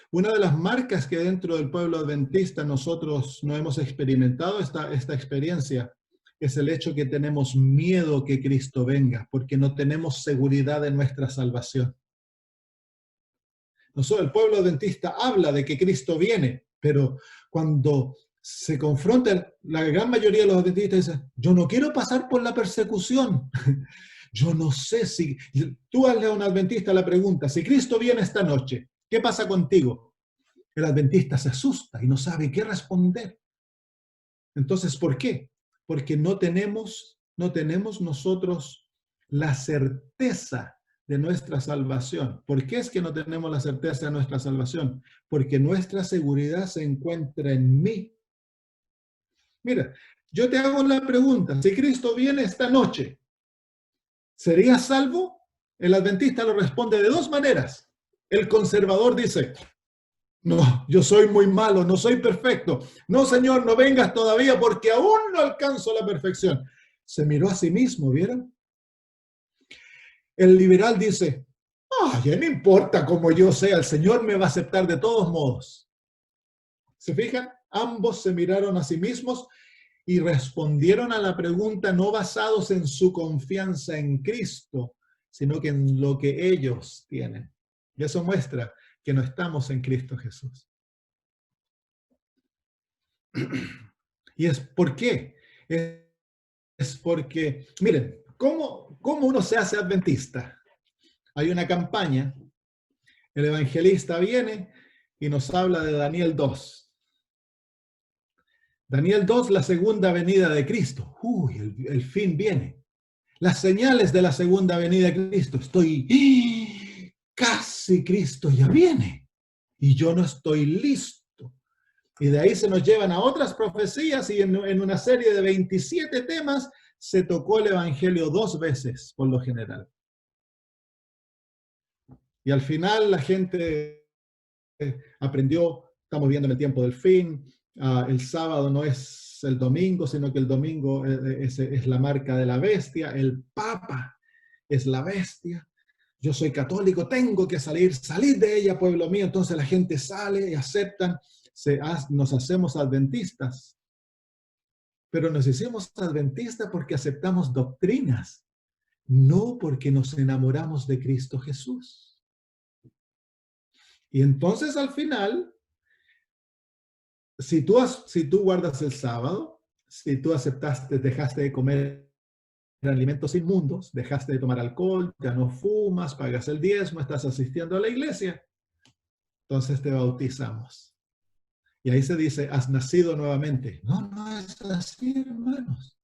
Una de las marcas que dentro del pueblo adventista nosotros no hemos experimentado esta experiencia es el hecho que tenemos miedo que Cristo venga, porque no tenemos seguridad en nuestra salvación. El pueblo adventista habla de que Cristo viene, pero cuando se confronta, la gran mayoría de los adventistas dicen, yo no quiero pasar por la persecución. Yo no sé si... Tú hazle a un adventista la pregunta, si Cristo viene esta noche, ¿qué pasa contigo? El adventista se asusta y no sabe qué responder. Entonces, ¿por qué? Porque no tenemos nosotros la certeza de nuestra salvación. ¿Por qué es que no tenemos la certeza de nuestra salvación? Porque nuestra seguridad se encuentra en mí. Mira, yo te hago la pregunta, si Cristo viene esta noche, ¿serías salvo? El adventista lo responde de dos maneras. El conservador dice, no, yo soy muy malo, no soy perfecto. No, Señor, no vengas todavía porque aún no alcanzo la perfección. Se miró a sí mismo, ¿vieron? El liberal dice, ya no importa cómo yo sea, el Señor me va a aceptar de todos modos. ¿Se fijan? Ambos se miraron a sí mismos y respondieron a la pregunta no basados en su confianza en Cristo, sino que en lo que ellos tienen. Y eso muestra que no estamos en Cristo Jesús. ¿Y es por qué? Es porque, miren, ¿cómo uno se hace adventista? Hay una campaña, el evangelista viene y nos habla de Daniel 2. Daniel 2, la segunda venida de Cristo. El fin viene. Las señales de la segunda venida de Cristo. Casi Cristo ya viene. Y yo no estoy listo. Y de ahí se nos llevan a otras profecías y en una serie de 27 temas se tocó el evangelio 2 veces, por lo general. Y al final la gente aprendió, estamos viendo en el tiempo del fin, el sábado no es el domingo, sino que el domingo es la marca de la bestia, el Papa es la bestia. Yo soy católico, tengo que salid de ella, pueblo mío. Entonces la gente sale y aceptan, nos hacemos adventistas. Pero nos hicimos adventistas porque aceptamos doctrinas, no porque nos enamoramos de Cristo Jesús. Y entonces al final, si tú guardas el sábado, si tú dejaste de comer alimentos inmundos, dejaste de tomar alcohol, ya no fumas, pagas el diezmo, estás asistiendo a la iglesia, entonces te bautizamos. Y ahí se dice, has nacido nuevamente. No es así, hermanos.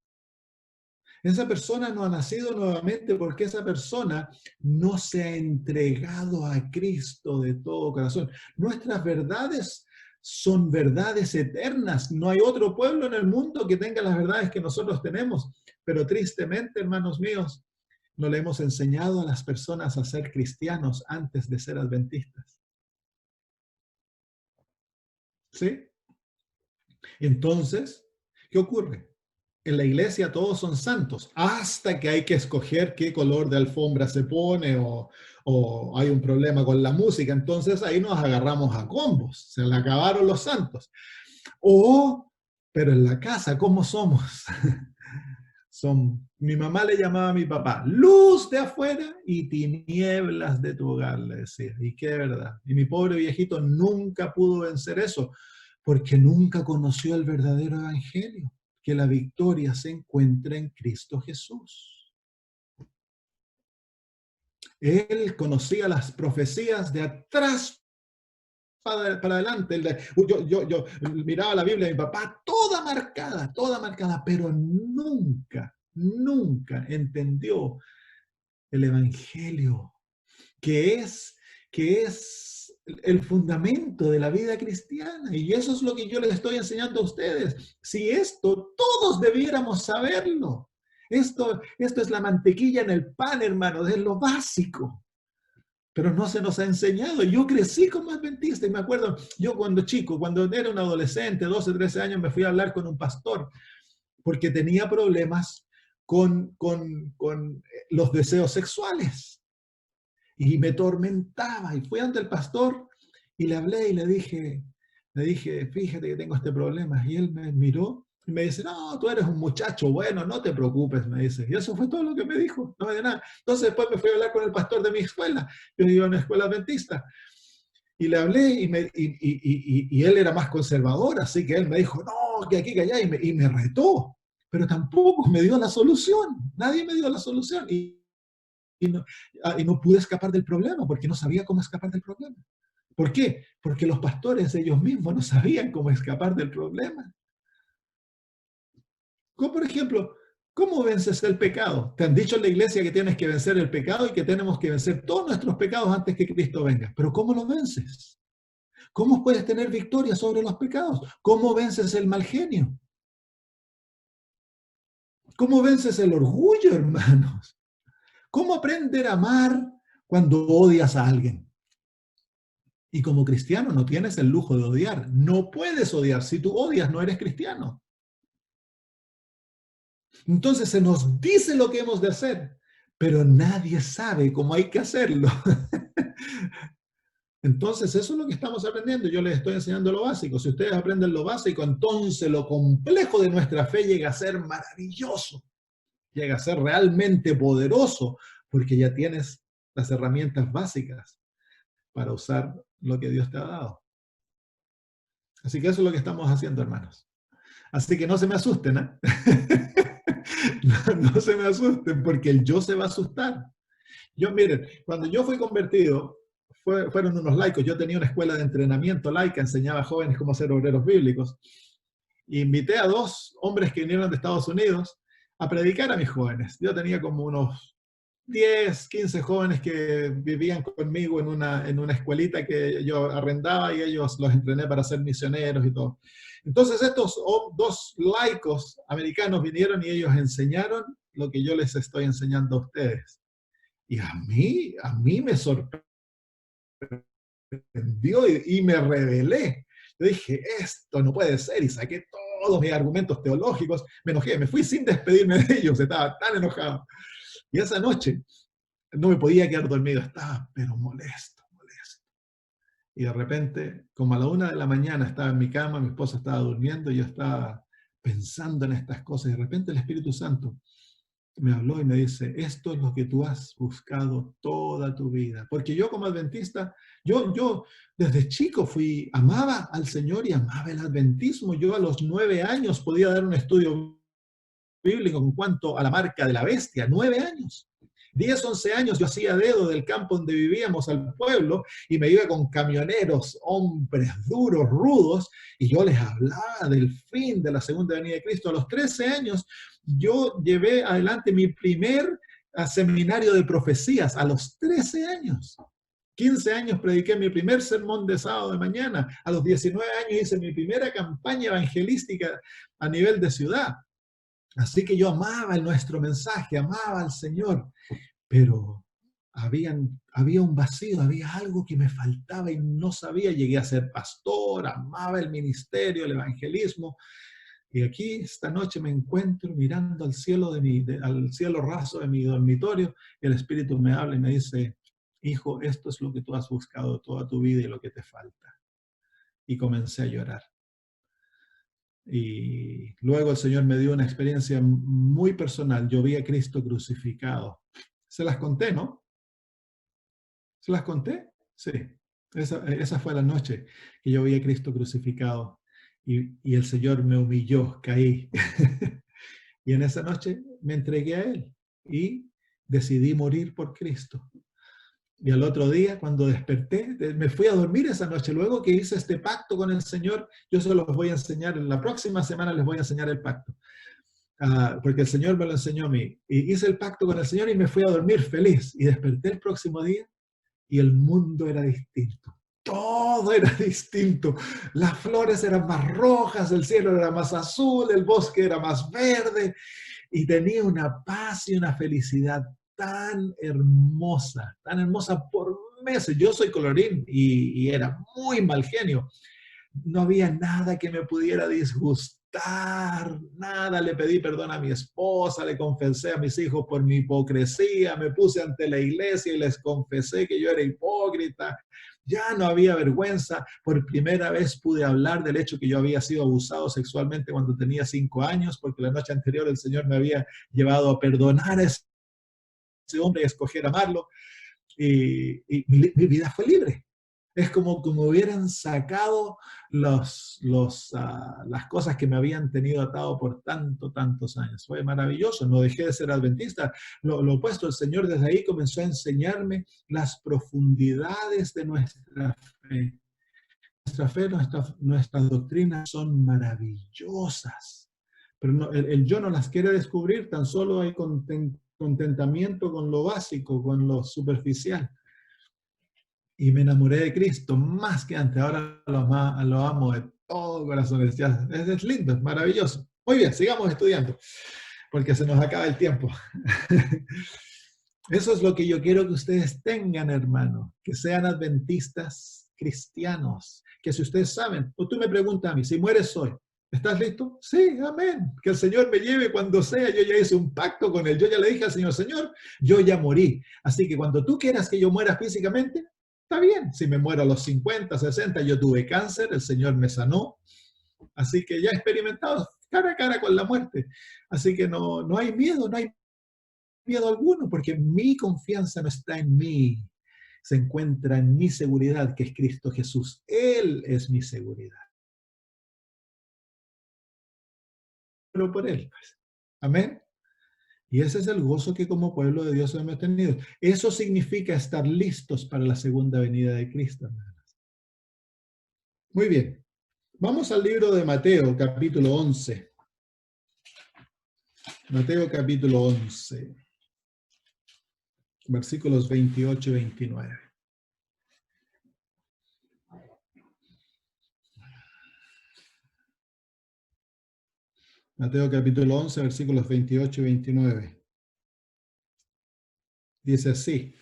Esa persona no ha nacido nuevamente porque esa persona no se ha entregado a Cristo de todo corazón. Nuestras verdades son verdades eternas. No hay otro pueblo en el mundo que tenga las verdades que nosotros tenemos. Pero tristemente, hermanos míos, no le hemos enseñado a las personas a ser cristianos antes de ser adventistas. ¿Sí? Entonces, ¿qué ocurre? En la iglesia todos son santos, hasta que hay que escoger qué color de alfombra se pone o hay un problema con la música. Entonces ahí nos agarramos a combos, se le acabaron los santos. Pero en la casa, ¿cómo somos? Mi mamá le llamaba a mi papá, luz de afuera y tinieblas de tu hogar, le decía. Y qué verdad. Y mi pobre viejito nunca pudo vencer eso, porque nunca conoció el verdadero evangelio, que la victoria se encuentra en Cristo Jesús. Él conocía las profecías de atrás para adelante. Yo miraba la Biblia de mi papá, toda marcada, pero nunca entendió el evangelio, que es el fundamento de la vida cristiana. Y eso es lo que yo les estoy enseñando a ustedes. Si esto, todos debiéramos saberlo. Esto es la mantequilla en el pan, hermanos, es lo básico. Pero no se nos ha enseñado. Yo crecí como adventista y me acuerdo, yo cuando chico, cuando era un adolescente, 12, 13 años, me fui a hablar con un pastor porque tenía problemas con los deseos sexuales. Y me tormentaba, y fui ante el pastor y le hablé y le dije, fíjate que tengo este problema. Y él me miró y me dice, no, tú eres un muchacho bueno, no te preocupes, me dice. Y eso fue todo lo que me dijo, no me dio nada. Entonces después me fui a hablar con el pastor de mi escuela. Yo iba a una escuela adventista. Y le hablé y él era más conservador, así que él me dijo, no, que aquí, que allá, y me retó. Pero tampoco me dio la solución. Nadie me dio la solución. Y no pude escapar del problema porque no sabía cómo escapar del problema. ¿Por qué? Porque los pastores ellos mismos no sabían cómo escapar del problema. Como por ejemplo, ¿cómo vences el pecado? Te han dicho en la iglesia que tienes que vencer el pecado y que tenemos que vencer todos nuestros pecados antes que Cristo venga. Pero ¿cómo lo vences? ¿Cómo puedes tener victoria sobre los pecados? ¿Cómo vences el mal genio? ¿Cómo vences el orgullo, hermanos? ¿Cómo aprender a amar cuando odias a alguien? Y como cristiano no tienes el lujo de odiar. No puedes odiar. Si tú odias, no eres cristiano. Entonces se nos dice lo que hemos de hacer, pero nadie sabe cómo hay que hacerlo. Entonces eso es lo que estamos aprendiendo. Yo les estoy enseñando lo básico. Si ustedes aprenden lo básico, entonces lo complejo de nuestra fe llega a ser maravilloso. Llega a ser realmente poderoso, porque ya tienes las herramientas básicas para usar lo que Dios te ha dado. Así que eso es lo que estamos haciendo, hermanos. Así que no se me asusten, ¿eh? No se me asusten, porque el yo se va a asustar. Miren, cuando yo fui convertido, fueron unos laicos. Yo tenía una escuela de entrenamiento laica, enseñaba a jóvenes cómo ser obreros bíblicos. Invité a 2 hombres que vinieron de Estados Unidos a predicar a mis jóvenes. Yo tenía como unos 10, 15 jóvenes que vivían conmigo en una escuelita que yo arrendaba y ellos los entrené para ser misioneros y todo. Entonces estos 2 laicos americanos vinieron y ellos enseñaron lo que yo les estoy enseñando a ustedes. Y a mí me sorprendió y me rebelé. Yo dije, esto no puede ser, y saqué todos mis argumentos teológicos, me enojé, me fui sin despedirme de ellos, estaba tan enojado. Y esa noche no me podía quedar dormido, estaba pero molesto. Y de repente, como a la 1 de la mañana, estaba en mi cama, mi esposa estaba durmiendo, y yo estaba pensando en estas cosas, y de repente el Espíritu Santo me habló y me dice, esto es lo que tú has buscado toda tu vida. Porque yo como adventista, yo desde chico amaba al Señor y amaba el adventismo. Yo a los 9 años podía dar un estudio bíblico en cuanto a la marca de la bestia, 9 años. 10, 11 años yo hacía dedo del campo donde vivíamos al pueblo y me iba con camioneros, hombres duros, rudos, y yo les hablaba del fin de la segunda venida de Cristo. A los 13 años yo llevé adelante mi primer seminario de profecías, a los 13 años. 15 años prediqué mi primer sermón de sábado de mañana. A los 19 años hice mi primera campaña evangelística a nivel de ciudad. Así que yo amaba nuestro mensaje, amaba al Señor, pero había un vacío, había algo que me faltaba y no sabía. Llegué a ser pastor, amaba el ministerio, el evangelismo. Y aquí esta noche me encuentro mirando al cielo, al cielo raso de mi dormitorio, y el Espíritu me habla y me dice: hijo, esto es lo que tú has buscado toda tu vida y lo que te falta. Y comencé a llorar. Y luego el Señor me dio una experiencia muy personal. Yo vi a Cristo crucificado. Se las conté, ¿no? ¿Se las conté? Sí. Esa fue la noche que yo vi a Cristo crucificado. Y el Señor me humilló, caí. Y en esa noche me entregué a Él y decidí morir por Cristo. Y al otro día, cuando desperté, me fui a dormir esa noche. Luego que hice este pacto con el Señor, yo se los voy a enseñar. En la próxima semana les voy a enseñar el pacto. Porque el Señor me lo enseñó a mí. Y hice el pacto con el Señor y me fui a dormir feliz. Y desperté el próximo día y el mundo era distinto. Todo era distinto. Las flores eran más rojas, el cielo era más azul, el bosque era más verde. Y tenía una paz y una felicidad tan hermosa por meses. Yo soy colorín y era muy mal genio. No había nada que me pudiera disgustar, nada. Le pedí perdón a mi esposa, le confesé a mis hijos por mi hipocresía, me puse ante la iglesia y les confesé que yo era hipócrita. Ya no había vergüenza. Por primera vez pude hablar del hecho que yo había sido abusado sexualmente cuando tenía 5 años, porque la noche anterior el Señor me había llevado a perdonar a ese hombre y a escoger amarlo. Y mi vida fue libre. Es como me hubieran sacado las cosas que me habían tenido atado por tantos años. Fue maravilloso, no dejé de ser adventista. Lo opuesto, el Señor desde ahí comenzó a enseñarme las profundidades de nuestra fe. Nuestra fe, nuestras doctrinas son maravillosas, pero no, el yo no las quiere descubrir, tan solo hay contentamiento con lo básico, con lo superficial. Y me enamoré de Cristo más que antes. Ahora lo amo de todo corazón. Es lindo, es maravilloso. Muy bien, sigamos estudiando, porque se nos acaba el tiempo. Eso es lo que yo quiero que ustedes tengan, hermano, que sean adventistas cristianos, que si ustedes saben, o tú me preguntas a mí, si mueres hoy, ¿estás listo? Sí, amén. Que el Señor me lleve cuando sea. Yo ya hice un pacto con Él. Yo ya le dije al Señor: Señor, yo ya morí. Así que cuando tú quieras que yo muera físicamente, está bien. Si me muero a los 50, 60, yo tuve cáncer, el Señor me sanó. Así que ya he experimentado cara a cara con la muerte. Así que no hay miedo, no hay miedo alguno, porque mi confianza no está en mí. Se encuentra en mi seguridad, que es Cristo Jesús. Él es mi seguridad. Pero por Él, pues. Amén. Y ese es el gozo que como pueblo de Dios hemos tenido. Eso significa estar listos para la segunda venida de Cristo, hermanos. Muy bien. Vamos al libro de Mateo, capítulo 11. Mateo, capítulo 11. Versículos 28 y 29. Mateo capítulo 11, versículos 28 y 29. Dice así: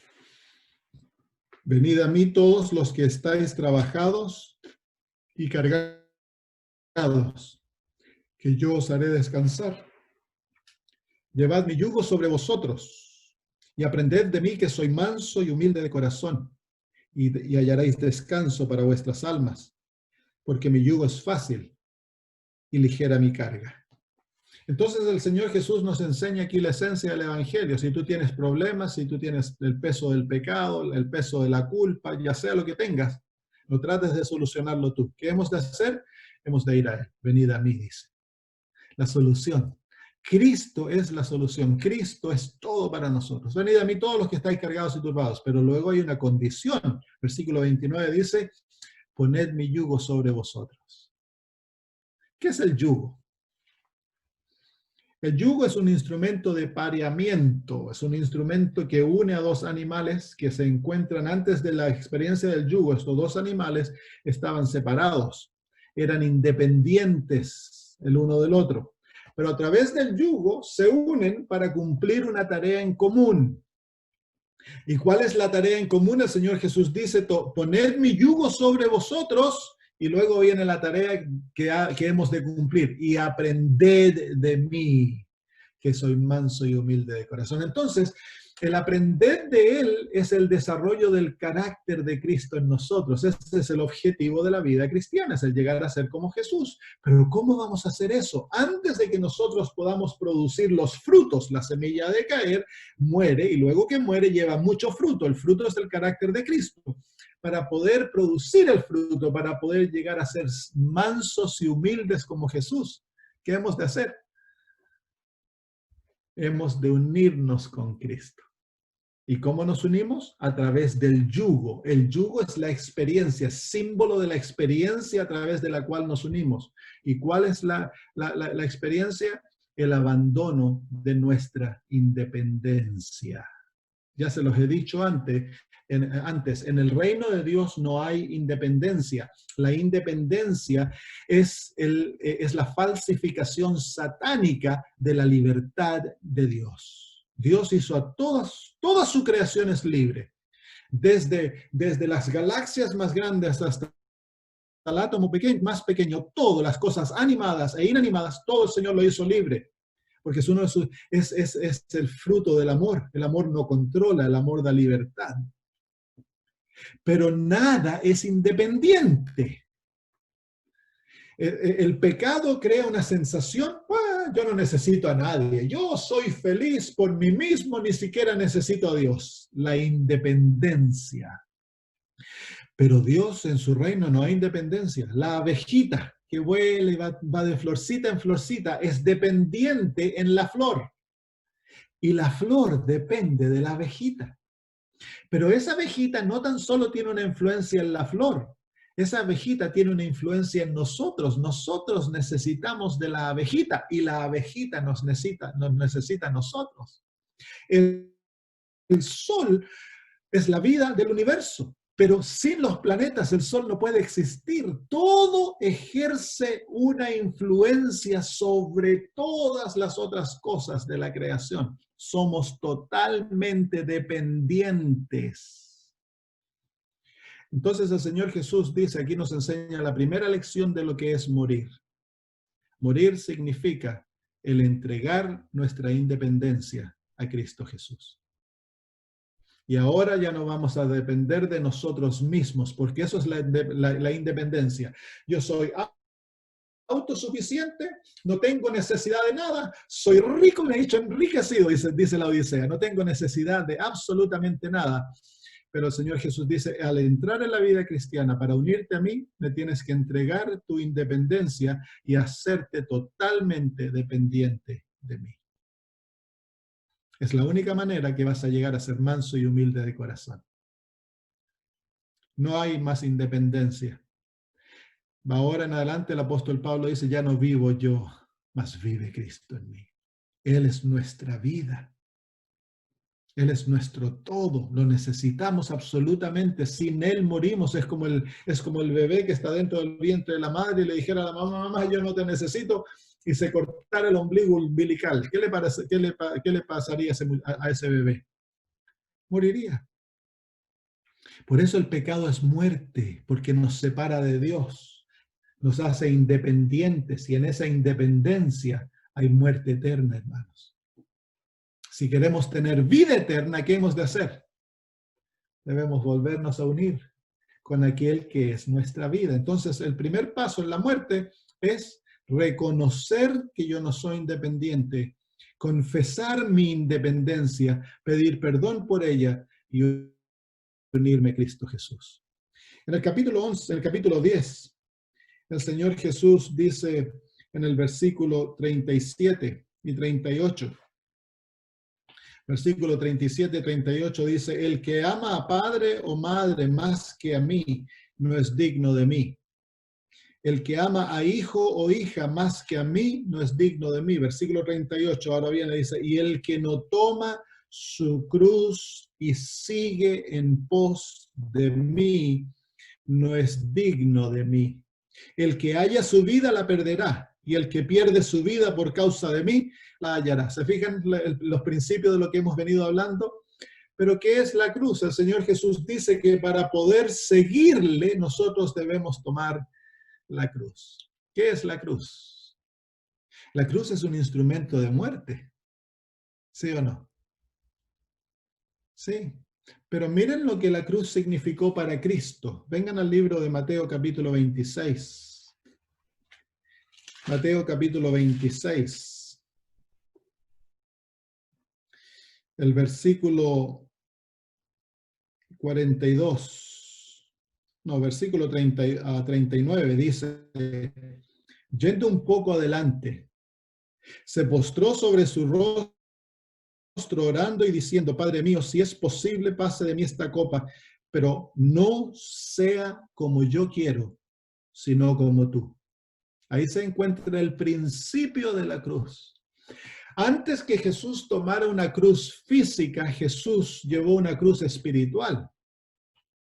venid a mí todos los que estáis trabajados y cargados, que yo os haré descansar. Llevad mi yugo sobre vosotros y aprended de mí, que soy manso y humilde de corazón, y hallaréis descanso para vuestras almas, porque mi yugo es fácil y ligera mi carga. Entonces el Señor Jesús nos enseña aquí la esencia del Evangelio. Si tú tienes problemas, si tú tienes el peso del pecado, el peso de la culpa, ya sea lo que tengas, no trates de solucionarlo tú. ¿Qué hemos de hacer? Hemos de ir a Él. Venid a mí, dice. La solución. Cristo es la solución. Cristo es todo para nosotros. Venid a mí todos los que estáis cargados y turbados. Pero luego hay una condición. Versículo 29 dice, poned mi yugo sobre vosotros. ¿Qué es el yugo? El yugo es un instrumento de pareamiento, es un instrumento que une a dos animales que se encuentran antes de la experiencia del yugo. Estos dos animales estaban separados, eran independientes el uno del otro, pero a través del yugo se unen para cumplir una tarea en común. ¿Y cuál es la tarea en común? El Señor Jesús dice, poned mi yugo sobre vosotros. Y luego viene la tarea que hemos de cumplir. Y aprended de mí, que soy manso y humilde de corazón. Entonces, el aprender de Él es el desarrollo del carácter de Cristo en nosotros. Ese es el objetivo de la vida cristiana, es el llegar a ser como Jesús. Pero ¿cómo vamos a hacer eso? Antes de que nosotros podamos producir los frutos, la semilla de caer, muere, y luego que muere lleva mucho fruto. El fruto es el carácter de Cristo. Para poder producir el fruto, para poder llegar a ser mansos y humildes como Jesús, ¿qué hemos de hacer? Hemos de unirnos con Cristo. ¿Y cómo nos unimos? A través del yugo. El yugo es la experiencia, símbolo de la experiencia a través de la cual nos unimos. ¿Y cuál es la experiencia? El abandono de nuestra independencia. Ya se los he dicho antes, en el reino de Dios no hay independencia. La independencia es la falsificación satánica de la libertad de Dios. Dios hizo a toda su creación es libre. Desde las galaxias más grandes hasta el átomo más pequeño, todas las cosas animadas e inanimadas, todo el Señor lo hizo libre. Porque es el fruto del amor. El amor no controla, el amor da libertad. Pero nada es independiente. El pecado crea una sensación, yo no necesito a nadie, yo soy feliz por mí mismo, ni siquiera necesito a Dios. La independencia. Pero Dios en su reino no hay independencia. La abejita que vuela y va de florcita en florcita es dependiente en la flor. Y la flor depende de la abejita. Pero esa abejita no tan solo tiene una influencia en la flor, esa abejita tiene una influencia en nosotros. Nosotros necesitamos de la abejita y la abejita nos necesita a nosotros. El sol es la vida del universo, pero sin los planetas el sol no puede existir. Todo ejerce una influencia sobre todas las otras cosas de la creación. Somos totalmente dependientes. Entonces el Señor Jesús dice, aquí nos enseña la primera lección de lo que es morir. Morir significa el entregar nuestra independencia a Cristo Jesús. Y ahora ya no vamos a depender de nosotros mismos, porque eso es la independencia. Yo soy autosuficiente, no tengo necesidad de nada, soy rico, me he hecho enriquecido, dice la Odisea, no tengo necesidad de absolutamente nada. Pero el Señor Jesús dice, al entrar en la vida cristiana, para unirte a mí, me tienes que entregar tu independencia y hacerte totalmente dependiente de mí. Es la única manera que vas a llegar a ser manso y humilde de corazón. No hay más independencia. Ahora en adelante el apóstol Pablo dice, ya no vivo yo, mas vive Cristo en mí. Él es nuestra vida. Él es nuestro todo, lo necesitamos absolutamente, sin Él morimos. Es como el bebé que está dentro del vientre de la madre y le dijera a la mamá, mamá, yo no te necesito, y se cortara el ombligo umbilical. ¿Qué le pasaría a ese bebé? Moriría. Por eso el pecado es muerte, porque nos separa de Dios, nos hace independientes, y en esa independencia hay muerte eterna, hermanos. Si queremos tener vida eterna, ¿qué hemos de hacer? Debemos volvernos a unir con aquel que es nuestra vida. Entonces, el primer paso en la muerte es reconocer que yo no soy independiente, confesar mi independencia, pedir perdón por ella y unirme a Cristo Jesús. En el capítulo 11, en el capítulo 10, el Señor Jesús dice en el versículo 37, y 38. Versículo 37 y 38 dice, el que ama a padre o madre más que a mí, no es digno de mí. El que ama a hijo o hija más que a mí, no es digno de mí. Versículo 38, ahora viene, dice, y el que no toma su cruz y sigue en pos de mí, no es digno de mí. El que haya su vida la perderá, y el que pierde su vida por causa de mí, la hallará. ¿Se fijan los principios de lo que hemos venido hablando? Pero ¿qué es la cruz? El Señor Jesús dice que para poder seguirle, nosotros debemos tomar la cruz. ¿Qué es la cruz? La cruz es un instrumento de muerte. ¿Sí o no? Sí. Pero miren lo que la cruz significó para Cristo. Vengan al libro de Mateo capítulo 26. Mateo capítulo 26. El versículo 42. No, versículo 30 a 39 dice, yendo un poco adelante, se postró sobre su rostro orando y diciendo, Padre mío, si es posible, pase de mí esta copa, pero no sea como yo quiero, sino como tú. Ahí se encuentra el principio de la cruz. Antes que Jesús tomara una cruz física, Jesús llevó una cruz espiritual,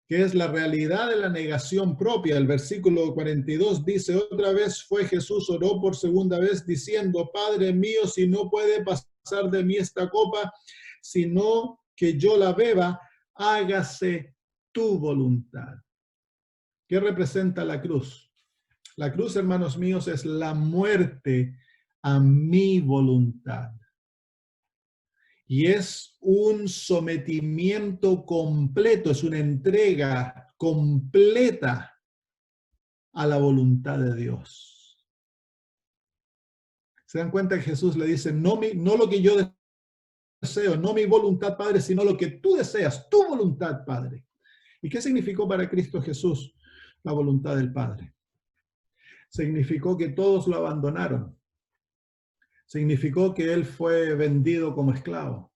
que es la realidad de la negación propia. El versículo 42 dice, otra vez fue Jesús, oró por segunda vez, diciendo, Padre mío, si no puede pasar de mí esta copa, sino que yo la beba, hágase tu voluntad. ¿Qué representa la cruz? La cruz, hermanos míos, es la muerte a mi voluntad. Y es un sometimiento completo, es una entrega completa a la voluntad de Dios. ¿Se dan cuenta que Jesús le dice, no lo que yo deseo, no mi voluntad, Padre, sino lo que tú deseas, tu voluntad, Padre? ¿Y qué significó para Cristo Jesús la voluntad del Padre? Significó que todos lo abandonaron. Significó que él fue vendido como esclavo.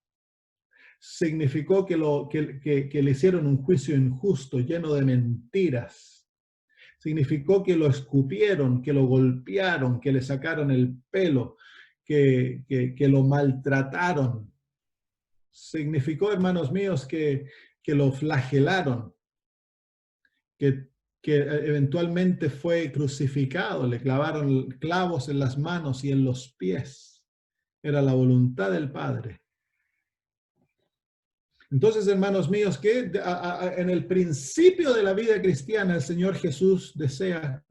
Significó que le hicieron un juicio injusto, lleno de mentiras. Significó que lo escupieron, que lo golpearon, que le sacaron el pelo, que lo maltrataron. Significó, hermanos míos, que lo flagelaron, que eventualmente fue crucificado, le clavaron clavos en las manos y en los pies. Era la voluntad del Padre. Entonces, hermanos míos, que en el principio de la vida cristiana el Señor Jesús desea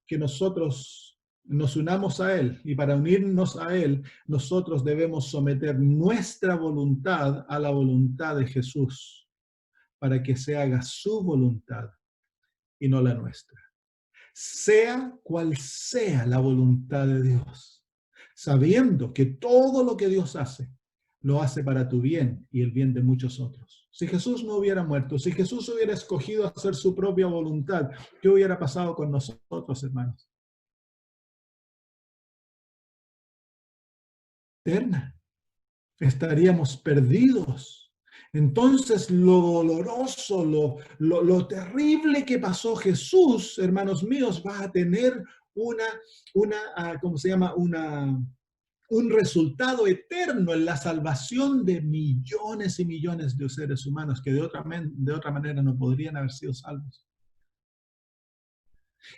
que nosotros nos unamos a Él, y para unirnos a Él nosotros debemos someter nuestra voluntad a la voluntad de Jesús, para que se haga su voluntad y no la nuestra. Sea cual sea la voluntad de Dios, sabiendo que todo lo que Dios hace, lo hace para tu bien y el bien de muchos otros. Si Jesús no hubiera muerto, si Jesús hubiera escogido hacer su propia voluntad, ¿qué hubiera pasado con nosotros, hermanos? Eterna. Estaríamos perdidos. Entonces, lo doloroso, lo terrible que pasó Jesús, hermanos míos, va a tener ¿cómo se llama? Un resultado eterno en la salvación de millones y millones de seres humanos que de otra manera no podrían haber sido salvos.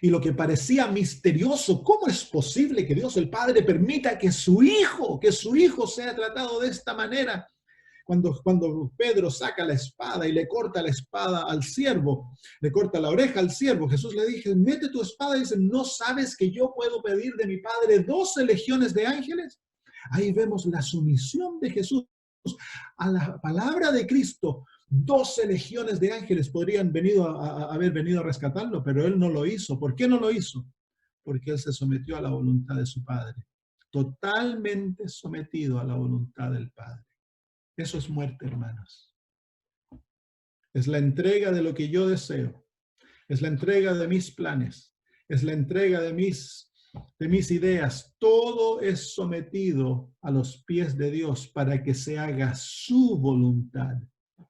Y lo que parecía misterioso, ¿cómo es posible que Dios el Padre permita que su hijo sea tratado de esta manera? Cuando Pedro saca la espada y le corta la espada al siervo, le corta la oreja al siervo, Jesús le dice, mete tu espada, y dice, ¿no sabes que yo puedo pedir de mi Padre 12 legiones de ángeles? Ahí vemos la sumisión de Jesús a la palabra de Cristo. 12 legiones de ángeles podrían haber venido a rescatarlo, pero él no lo hizo. ¿Por qué no lo hizo? Porque él se sometió a la voluntad de su Padre. Totalmente sometido a la voluntad del Padre. Eso es muerte, hermanos. Es la entrega de lo que yo deseo. Es la entrega de mis planes. Es la entrega de mis de mis ideas, todo es sometido a los pies de Dios para que se haga su voluntad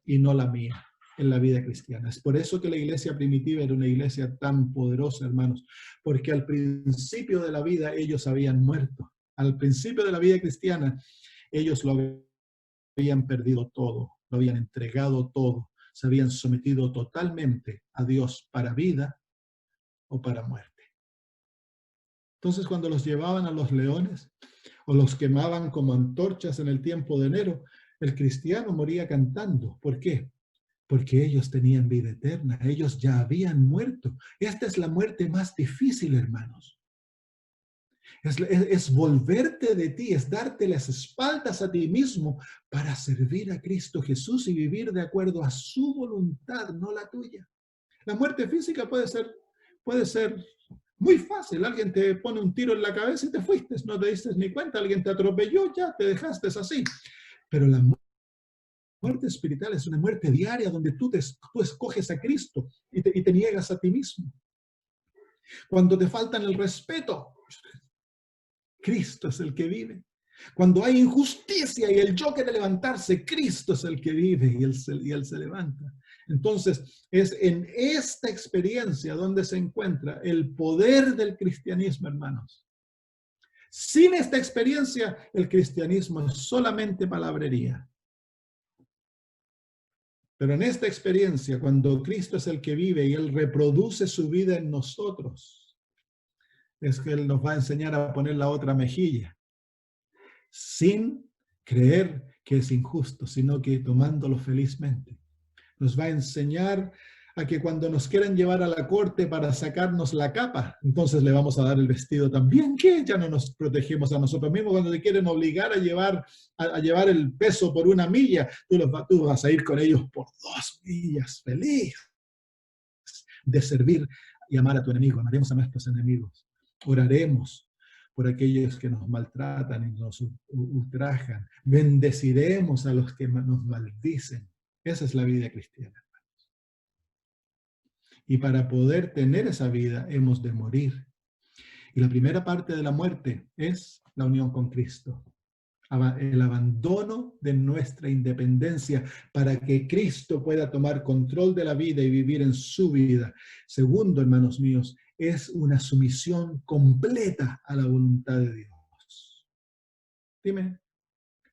y no la mía en la vida cristiana. Es por eso que la iglesia primitiva era una iglesia tan poderosa, hermanos, porque al principio de la vida ellos habían muerto. Al principio de la vida cristiana, ellos lo habían perdido todo, lo habían entregado todo, se habían sometido totalmente a Dios para vida o para muerte. Entonces, cuando los llevaban a los leones o los quemaban como antorchas en el tiempo de enero, el cristiano moría cantando. ¿Por qué? Porque ellos tenían vida eterna, ellos ya habían muerto. Esta es la muerte más difícil, hermanos. Es volverte de ti, es darte las espaldas a ti mismo para servir a Cristo Jesús y vivir de acuerdo a su voluntad, no la tuya. La muerte física puede ser muy fácil. Alguien te pone un tiro en la cabeza y te fuiste, no te diste ni cuenta, alguien te atropelló, ya te dejaste así. Pero la muerte espiritual es una muerte diaria donde tú escoges a Cristo y te niegas a ti mismo. Cuando te faltan el respeto, Cristo es el que vive. Cuando hay injusticia y el yo quiere levantarse, Cristo es el que vive y él se levanta. Entonces, es en esta experiencia donde se encuentra el poder del cristianismo, hermanos. Sin esta experiencia, el cristianismo es solamente palabrería. Pero en esta experiencia, cuando Cristo es el que vive y Él reproduce su vida en nosotros, es que Él nos va a enseñar a poner la otra mejilla, sin creer que es injusto, sino que tomándolo felizmente. Nos va a enseñar a que cuando nos quieran llevar a la corte para sacarnos la capa, entonces le vamos a dar el vestido también, que ya no nos protegemos a nosotros mismos. Cuando te quieren obligar a llevar el peso por 1 milla, tú vas a ir con ellos por 2 millas, feliz de servir y amar a tu enemigo. Amaremos a nuestros enemigos. Oraremos por aquellos que nos maltratan y nos ultrajan. Bendeciremos a los que nos maldicen. Esa es la vida cristiana. Y para poder tener esa vida hemos de morir. Y la primera parte de la muerte es la unión con Cristo. El abandono de nuestra independencia para que Cristo pueda tomar control de la vida y vivir en su vida. Segundo, hermanos míos, es una sumisión completa a la voluntad de Dios. Dime,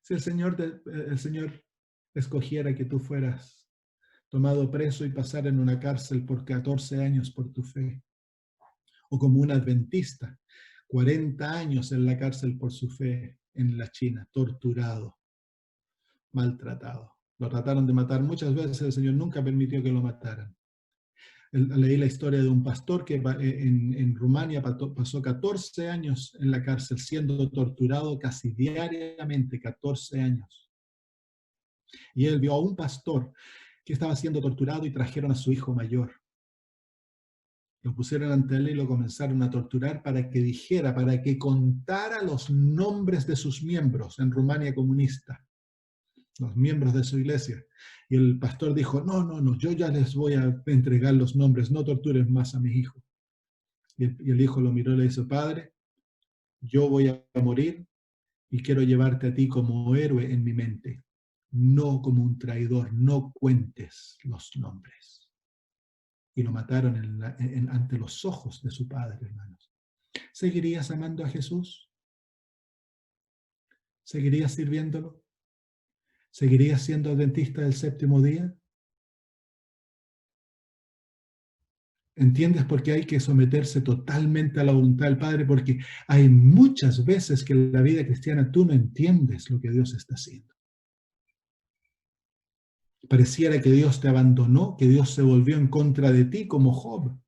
si el Señor escogiera que tú fueras tomado preso y pasar en una cárcel por 14 años por tu fe, o como un adventista, 40 años en la cárcel por su fe en la China, torturado, maltratado. Lo trataron de matar muchas veces, el Señor nunca permitió que lo mataran. Leí la historia de un pastor que en Rumania pasó 14 años en la cárcel, siendo torturado casi diariamente, 14 años. Y él vio a un pastor que estaba siendo torturado y trajeron a su hijo mayor. Lo pusieron ante él y lo comenzaron a torturar para que dijera, para que contara los nombres de sus miembros en Rumania comunista, los miembros de su iglesia. Y el pastor dijo, no, yo ya les voy a entregar los nombres, no torturen más a mi hijo. Y el hijo lo miró y le dijo, Padre, yo voy a morir y quiero llevarte a ti como héroe en mi mente, no como un traidor, no cuentes los nombres. Y lo mataron ante los ojos de su padre, hermanos. ¿Seguirías amando a Jesús? ¿Seguirías sirviéndolo? ¿Seguirías siendo adventista del séptimo día? ¿Entiendes por qué hay que someterse totalmente a la voluntad del Padre? Porque hay muchas veces que en la vida cristiana tú no entiendes lo que Dios está haciendo. Pareciera que Dios te abandonó, que Dios se volvió en contra de ti como Job.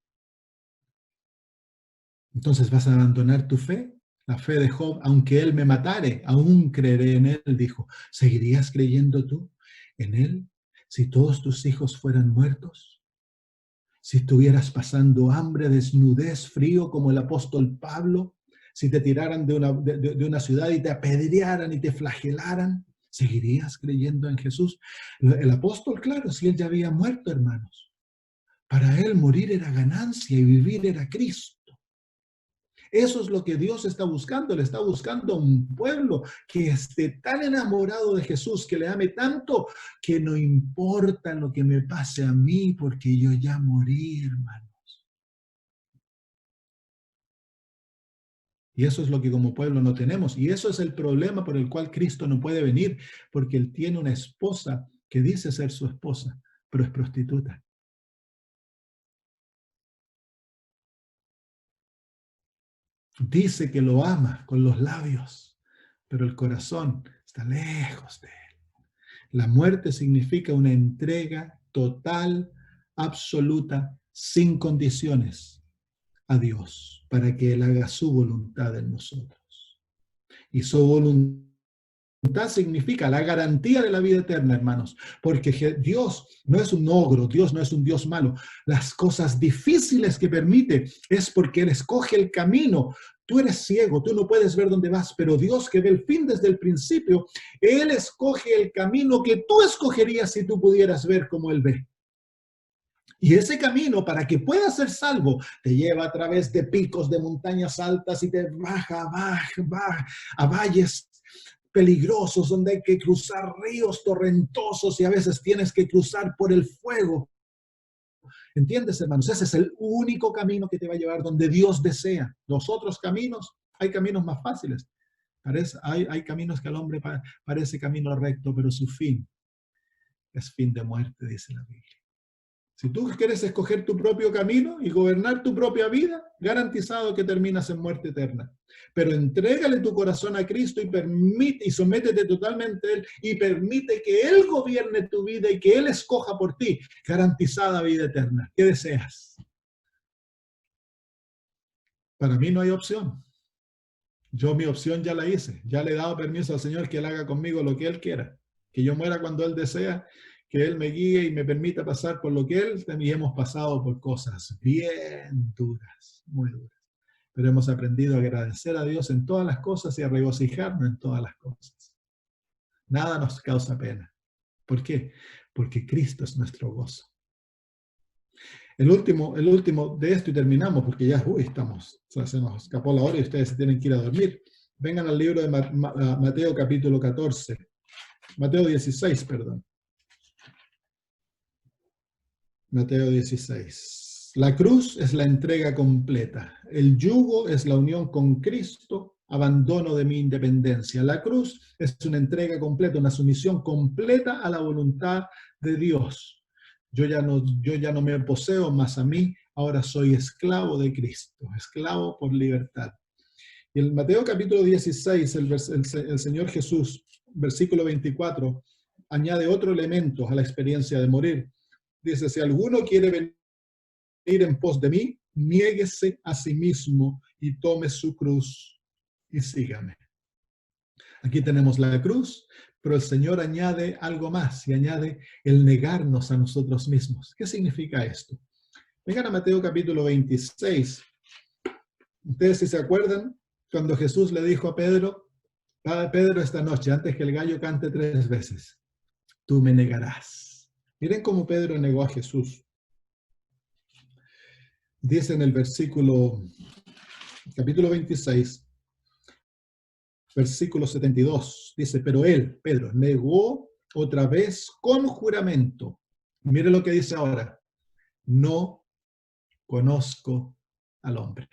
Entonces, ¿vas a abandonar tu fe? La fe de Job, aunque él me matare, aún creeré en él, dijo. ¿Seguirías creyendo tú en él si todos tus hijos fueran muertos? Si estuvieras pasando hambre, desnudez, frío como el apóstol Pablo, si te tiraran de una ciudad y te apedrearan y te flagelaran, ¿seguirías creyendo en Jesús? El apóstol, claro, si él ya había muerto, hermanos. Para él morir era ganancia y vivir era Cristo. Eso es lo que Dios está buscando. Le está buscando un pueblo que esté tan enamorado de Jesús, que le ame tanto, que no importa lo que me pase a mí, porque yo ya morí, hermanos. Y eso es lo que como pueblo no tenemos. Y eso es el problema por el cual Cristo no puede venir, porque Él tiene una esposa que dice ser su esposa, pero es prostituta. Dice que lo ama con los labios, pero el corazón está lejos de Él. La muerte significa una entrega total, absoluta, sin condiciones a Dios, para que Él haga su voluntad en nosotros. Y su voluntad significa la garantía de la vida eterna, hermanos, porque Dios no es un ogro, Dios no es un Dios malo. Las cosas difíciles que permite es porque Él escoge el camino. Tú eres ciego, tú no puedes ver dónde vas, pero Dios, que ve el fin desde el principio, Él escoge el camino que tú escogerías si tú pudieras ver como Él ve. Y ese camino, para que puedas ser salvo, te lleva a través de picos, de montañas altas y te baja a valles peligrosos donde hay que cruzar ríos torrentosos y a veces tienes que cruzar por el fuego. ¿Entiendes, hermanos? Ese es el único camino que te va a llevar donde Dios desea. Los otros caminos, hay caminos más fáciles. Hay caminos que al hombre parece camino recto, pero su fin es fin de muerte, dice la Biblia. Si tú quieres escoger tu propio camino y gobernar tu propia vida, garantizado que terminas en muerte eterna. Pero entrégale tu corazón a Cristo y sométete totalmente a Él y permite que Él gobierne tu vida y que Él escoja por ti, garantizada vida eterna. ¿Qué deseas? Para mí no hay opción. Yo mi opción ya la hice. Ya le he dado permiso al Señor que Él haga conmigo lo que Él quiera. Que yo muera cuando Él desea, que Él me guíe y me permita pasar por lo que Él, y hemos pasado por cosas bien duras, muy duras. Pero hemos aprendido a agradecer a Dios en todas las cosas y a regocijarnos en todas las cosas. Nada nos causa pena. ¿Por qué? Porque Cristo es nuestro gozo. El último de esto y terminamos, porque ya se nos escapó la hora y ustedes se tienen que ir a dormir. Vengan al libro de Mateo capítulo 14. Mateo 16, perdón. Mateo 16. La cruz es la entrega completa. El yugo es la unión con Cristo, abandono de mi independencia. La cruz es una entrega completa, una sumisión completa a la voluntad de Dios. Yo ya no me poseo más a mí, ahora soy esclavo de Cristo, esclavo por libertad. Y en Mateo capítulo 16, el Señor Jesús, versículo 24, añade otro elemento a la experiencia de morir. Dice, si alguno quiere venir en pos de mí, niéguese a sí mismo y tome su cruz y sígame. Aquí tenemos la cruz, pero el Señor añade algo más y añade el negarnos a nosotros mismos. ¿Qué significa esto? Vengan a Mateo capítulo 26. Ustedes si se acuerdan, cuando Jesús le dijo a Pedro, Pedro, esta noche, antes que el gallo cante 3 veces, tú me negarás. Miren cómo Pedro negó a Jesús. Dice en el capítulo 26, versículo 72, dice, pero él, Pedro, negó otra vez con juramento. Mire lo que dice ahora, no conozco al hombre.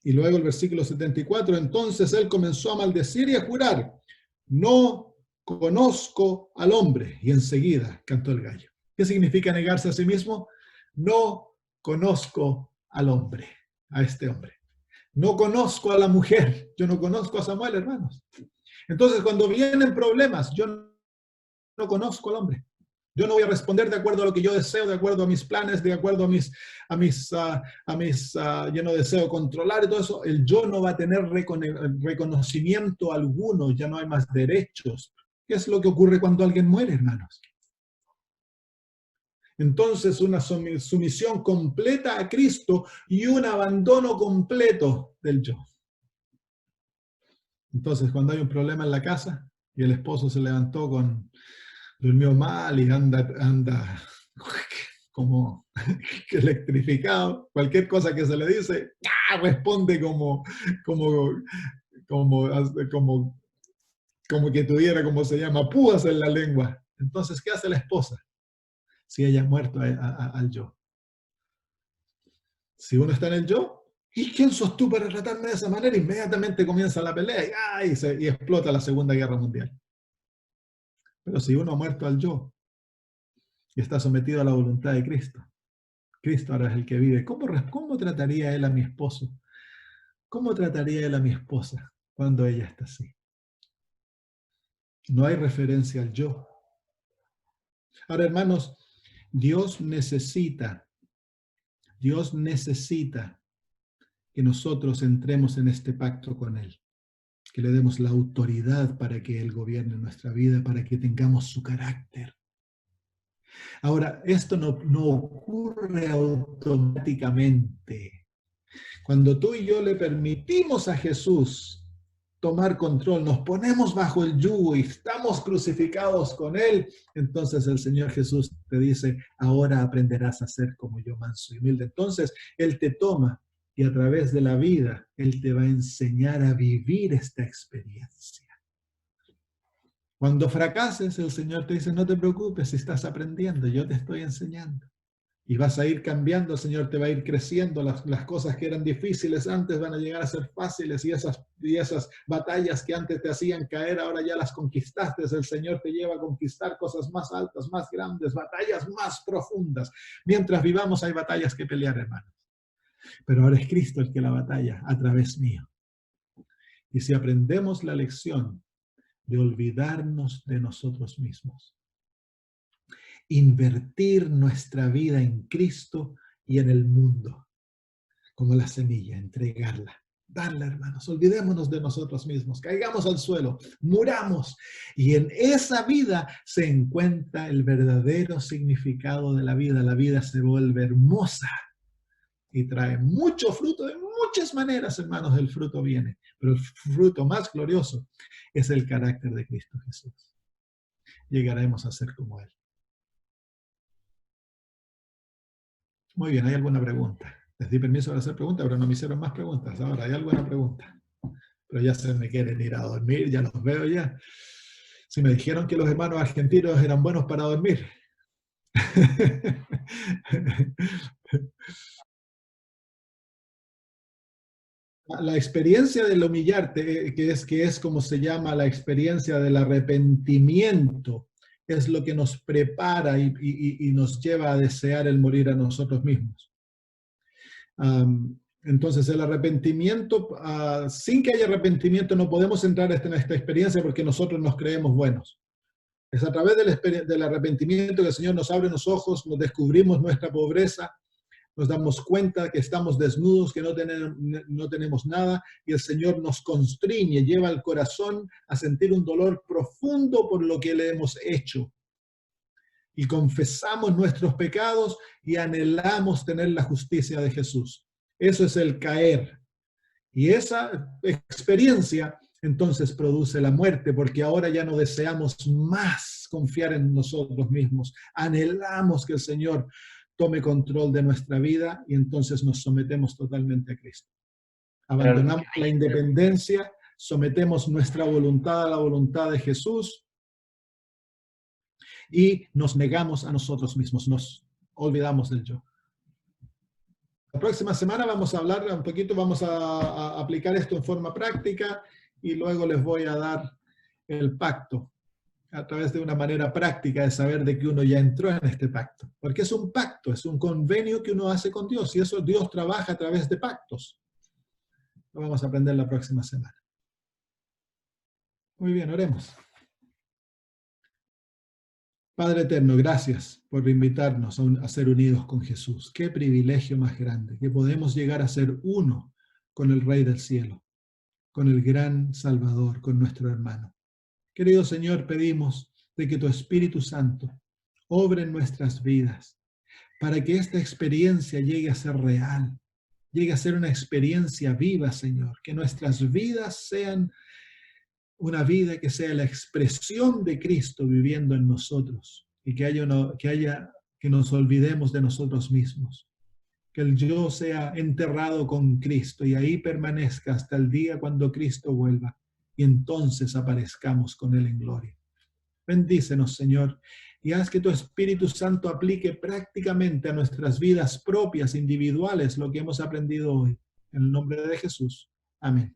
Y luego el versículo 74, entonces él comenzó a maldecir y a jurar, no conozco al hombre. Y enseguida cantó el gallo. ¿Qué significa negarse a sí mismo? No conozco al hombre, a este hombre. No conozco a la mujer. Yo no conozco a Samuel, hermanos. Entonces, cuando vienen problemas, yo no conozco al hombre. Yo no voy a responder de acuerdo a lo que yo deseo, de acuerdo a mis planes, de acuerdo yo no deseo controlar y todo eso. El yo no va a tener reconocimiento alguno, ya no hay más derechos. ¿Qué es lo que ocurre cuando alguien muere, hermanos? Entonces, una sumisión completa a Cristo y un abandono completo del yo. Entonces, cuando hay un problema en la casa y el esposo se levantó durmió mal y anda como electrificado. Cualquier cosa que se le dice, ¡ah!, responde como que tuviera, como se llama, púas en la lengua. Entonces, ¿qué hace la esposa si ella ha muerto al yo? Si uno está en el yo, ¿y quién sos tú para tratarme de esa manera? Inmediatamente comienza la pelea y explota la Segunda Guerra Mundial. Pero si uno ha muerto al yo y está sometido a la voluntad de Cristo, Cristo ahora es el que vive. ¿Cómo trataría él a mi esposo? ¿Cómo trataría él a mi esposa cuando ella está así? No hay referencia al yo. Ahora, hermanos, Dios necesita que nosotros entremos en este pacto con Él, que le demos la autoridad para que Él gobierne nuestra vida, para que tengamos su carácter. Ahora, esto no ocurre automáticamente. Cuando tú y yo le permitimos a Jesús tomar control, nos ponemos bajo el yugo y estamos crucificados con Él, entonces el Señor Jesús te dice, ahora aprenderás a ser como yo, manso y humilde. Entonces, Él te toma y a través de la vida, Él te va a enseñar a vivir esta experiencia. Cuando fracases, el Señor te dice, no te preocupes, si estás aprendiendo, yo te estoy enseñando. Y vas a ir cambiando, el Señor te va a ir creciendo, las cosas que eran difíciles antes van a llegar a ser fáciles y esas batallas que antes te hacían caer, ahora ya las conquistaste. El Señor te lleva a conquistar cosas más altas, más grandes, batallas más profundas. Mientras vivamos hay batallas que pelear, hermanos. Pero ahora es Cristo el que la batalla a través mío. Y si aprendemos la lección de olvidarnos de nosotros mismos, invertir nuestra vida en Cristo y en el mundo, como la semilla, entregarla, darla, hermanos, olvidémonos de nosotros mismos, caigamos al suelo, muramos, y en esa vida se encuentra el verdadero significado de la vida se vuelve hermosa y trae mucho fruto de muchas maneras, hermanos, el fruto viene, pero el fruto más glorioso es el carácter de Cristo Jesús. Llegaremos a ser como Él. Muy bien, ¿hay alguna pregunta? Les di permiso para hacer preguntas, pero no me hicieron más preguntas. Ahora, ¿hay alguna pregunta? Pero ya se me quieren ir a dormir, ya los veo ya. Si me dijeron que los hermanos argentinos eran buenos para dormir. La experiencia del humillarte, que es como se llama la experiencia del arrepentimiento, es lo que nos prepara y nos lleva a desear el morir a nosotros mismos. Entonces el arrepentimiento, sin que haya arrepentimiento no podemos entrar en esta experiencia porque nosotros nos creemos buenos. Es a través del arrepentimiento que el Señor nos abre los ojos, nos descubrimos nuestra pobreza, nos damos cuenta que estamos desnudos, que no tenemos nada, y el Señor nos constriñe, lleva al corazón a sentir un dolor profundo por lo que le hemos hecho. Y confesamos nuestros pecados y anhelamos tener la justicia de Jesús. Eso es el caer. Y esa experiencia entonces produce la muerte, porque ahora ya no deseamos más confiar en nosotros mismos. Anhelamos que el Señor tome control de nuestra vida y entonces nos sometemos totalmente a Cristo. Abandonamos la independencia, sometemos nuestra voluntad a la voluntad de Jesús y nos negamos a nosotros mismos, nos olvidamos del yo. La próxima semana vamos a hablar un poquito, vamos a aplicar esto en forma práctica y luego les voy a dar el pacto a través de una manera práctica de saber de que uno ya entró en este pacto. Porque es un pacto, es un convenio que uno hace con Dios y eso Dios trabaja a través de pactos. Lo vamos a aprender la próxima semana. Muy bien, oremos. Padre eterno, gracias por invitarnos a ser unidos con Jesús. Qué privilegio más grande, que podemos llegar a ser uno con el Rey del Cielo, con el gran Salvador, con nuestro hermano. Querido Señor, pedimos de que tu Espíritu Santo obre en nuestras vidas para que esta experiencia llegue a ser real, llegue a ser una experiencia viva, Señor, que nuestras vidas sean una vida que sea la expresión de Cristo viviendo en nosotros y que que nos olvidemos de nosotros mismos, que el yo sea enterrado con Cristo y ahí permanezca hasta el día cuando Cristo vuelva y entonces aparezcamos con Él en gloria. Bendícenos, Señor, y haz que tu Espíritu Santo aplique prácticamente a nuestras vidas propias, individuales, lo que hemos aprendido hoy. En el nombre de Jesús. Amén.